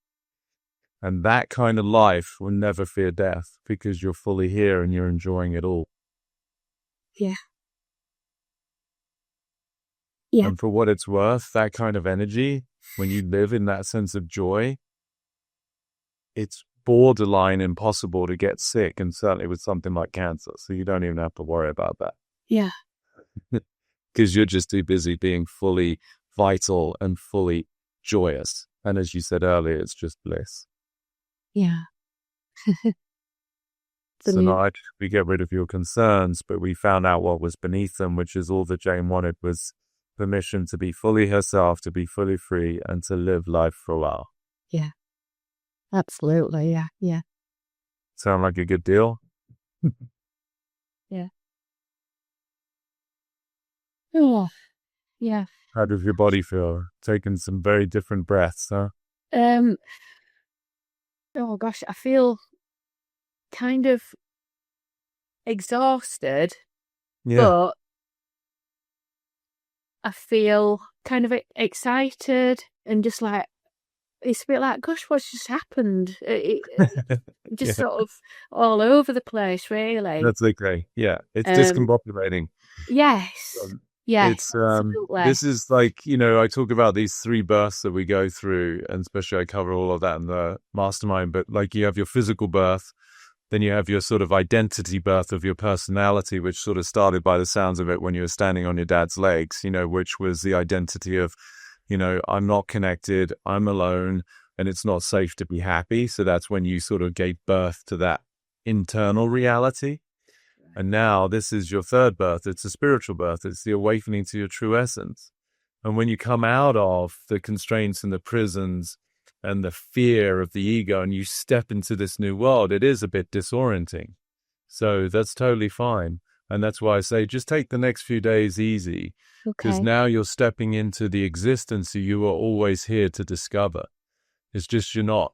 [SPEAKER 1] And that kind of life will never fear death because you're fully here and you're enjoying it all.
[SPEAKER 2] yeah, yeah,
[SPEAKER 1] And for what it's worth, that kind of energy, when you live in that sense of joy, it's borderline impossible to get sick, and certainly with something like cancer. So you don't even have to worry about that.
[SPEAKER 2] yeah,
[SPEAKER 1] Because you're just too busy being fully vital and fully joyous. And as you said earlier, it's just bliss.
[SPEAKER 2] yeah.
[SPEAKER 1] So
[SPEAKER 2] The,
[SPEAKER 1] not we get rid of your concerns, but we found out what was beneath them, which is all that Jane wanted was permission to be fully herself, to be fully free, and to live life for a while.
[SPEAKER 2] yeah, absolutely. Yeah, yeah,
[SPEAKER 1] Sound like a good deal?
[SPEAKER 2] yeah. Oh, yeah.
[SPEAKER 1] How does your body feel? Taking some very different breaths, huh?
[SPEAKER 2] Um. Oh gosh, I feel kind of exhausted,
[SPEAKER 1] Yeah.
[SPEAKER 2] but I feel kind of excited and just like it's a bit like, gosh, what's just happened? Just
[SPEAKER 1] Yeah.
[SPEAKER 2] sort of all over the place, really.
[SPEAKER 1] That's okay. Yeah. It's
[SPEAKER 2] Um.
[SPEAKER 1] discombobulating.
[SPEAKER 2] Yes. Yes.
[SPEAKER 1] It's
[SPEAKER 2] Absolutely.
[SPEAKER 1] this is like, I talk about these 3 births that we go through, and especially I cover all of that in the mastermind, but like you have your physical birth, then you have your sort of identity birth of your personality, which sort of started by the sounds of it when you were standing on your dad's legs, which was the identity of, I'm not connected, I'm alone, and it's not safe to be happy. So that's when you sort of gave birth to that internal reality. And now this is your 3rd birth. It's a spiritual birth. It's the awakening to your true essence. And when you come out of the constraints and the prisons and the fear of the ego and you step into this new world, it is a bit disorienting. So that's totally fine. And that's why I say just take the next few days easy, because
[SPEAKER 2] Okay.
[SPEAKER 1] now you're stepping into the existence you were always here to discover. It's just you're not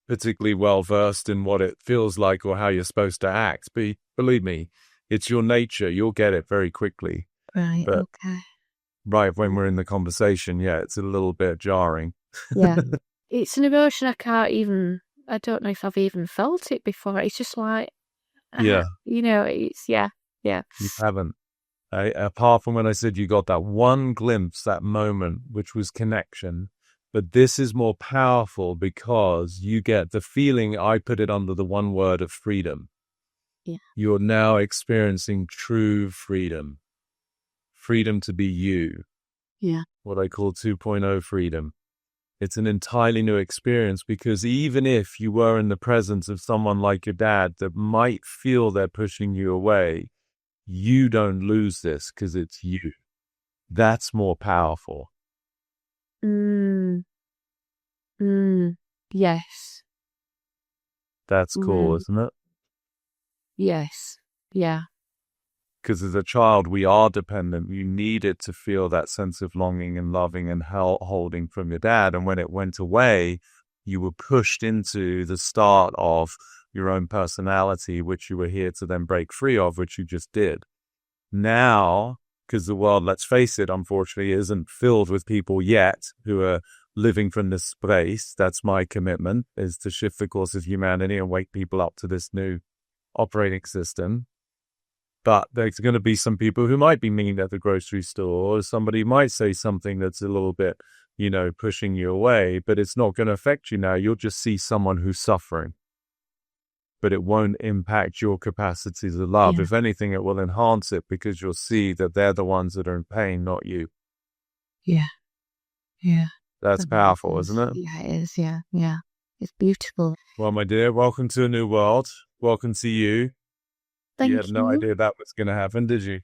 [SPEAKER 1] particularly well versed in what it feels like or how you're supposed to act. But believe me, it's your nature. You'll get it very quickly.
[SPEAKER 2] Right.
[SPEAKER 1] But
[SPEAKER 2] Okay.
[SPEAKER 1] right when we're in the conversation, yeah, it's a little bit jarring.
[SPEAKER 2] Yeah. It's an emotion I don't know if I've even felt it before. It's just like,
[SPEAKER 1] Yeah,
[SPEAKER 2] yeah, yeah,
[SPEAKER 1] you haven't. Apart from when I said you got that one glimpse, that moment, which was connection. But this is more powerful because you get the feeling, I put it under the one word of freedom.
[SPEAKER 2] yeah,
[SPEAKER 1] You're now experiencing true freedom. Freedom to be you.
[SPEAKER 2] yeah,
[SPEAKER 1] What I call 2.0 freedom. It's an entirely new experience, because even if you were in the presence of someone like your dad that might feel they're pushing you away, you don't lose this because it's you. That's more powerful.
[SPEAKER 2] mm, mm, Yes.
[SPEAKER 1] That's cool, isn't it?
[SPEAKER 2] Yes. Yeah.
[SPEAKER 1] Because as a child, we are dependent. You needed to feel that sense of longing and loving and holding from your dad. And when it went away, you were pushed into the start of your own personality, which you were here to then break free of, which you just did. Now, because the world, let's face it, unfortunately, isn't filled with people yet who are living from this space. That's my commitment, is to shift the course of humanity and wake people up to this new operating system. But there's going to be some people who might be mean at the grocery store, or somebody might say something that's a little bit, pushing you away, but it's not going to affect you now. You'll just see someone who's suffering, but it won't impact your capacity to love.
[SPEAKER 2] Yeah.
[SPEAKER 1] If anything, it will enhance it because you'll see that they're the ones that are in pain, not you.
[SPEAKER 2] Yeah. Yeah.
[SPEAKER 1] That's powerful, isn't it?
[SPEAKER 2] Yeah, it is. Yeah. Yeah. It's beautiful.
[SPEAKER 1] Well, my dear, welcome to a new world. Welcome to you.
[SPEAKER 2] Thank
[SPEAKER 1] You had no idea that was going to happen, did you?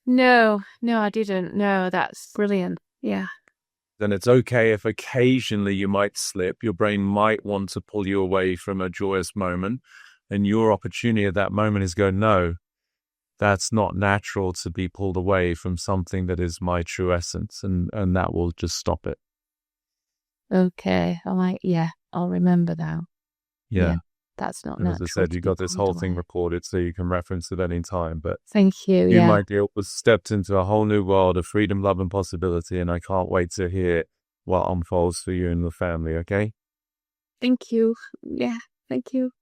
[SPEAKER 2] No, I didn't. No, that's brilliant. Yeah.
[SPEAKER 1] Then it's okay if occasionally you might slip. Your brain might want to pull you away from a joyous moment. And your opportunity at that moment is go, no, that's not natural to be pulled away from something that is my true essence. And that will just stop it.
[SPEAKER 2] Okay. I'll remember now.
[SPEAKER 1] Yeah.
[SPEAKER 2] That's not
[SPEAKER 1] And
[SPEAKER 2] natural.
[SPEAKER 1] as I said, you got this whole thing recorded so you can reference it any time. But
[SPEAKER 2] thank you.
[SPEAKER 1] you, my dear, was stepped into a whole new world of freedom, love, and possibility. And I can't wait to hear what unfolds for you and the family, okay?
[SPEAKER 2] Thank you. Yeah. Thank you.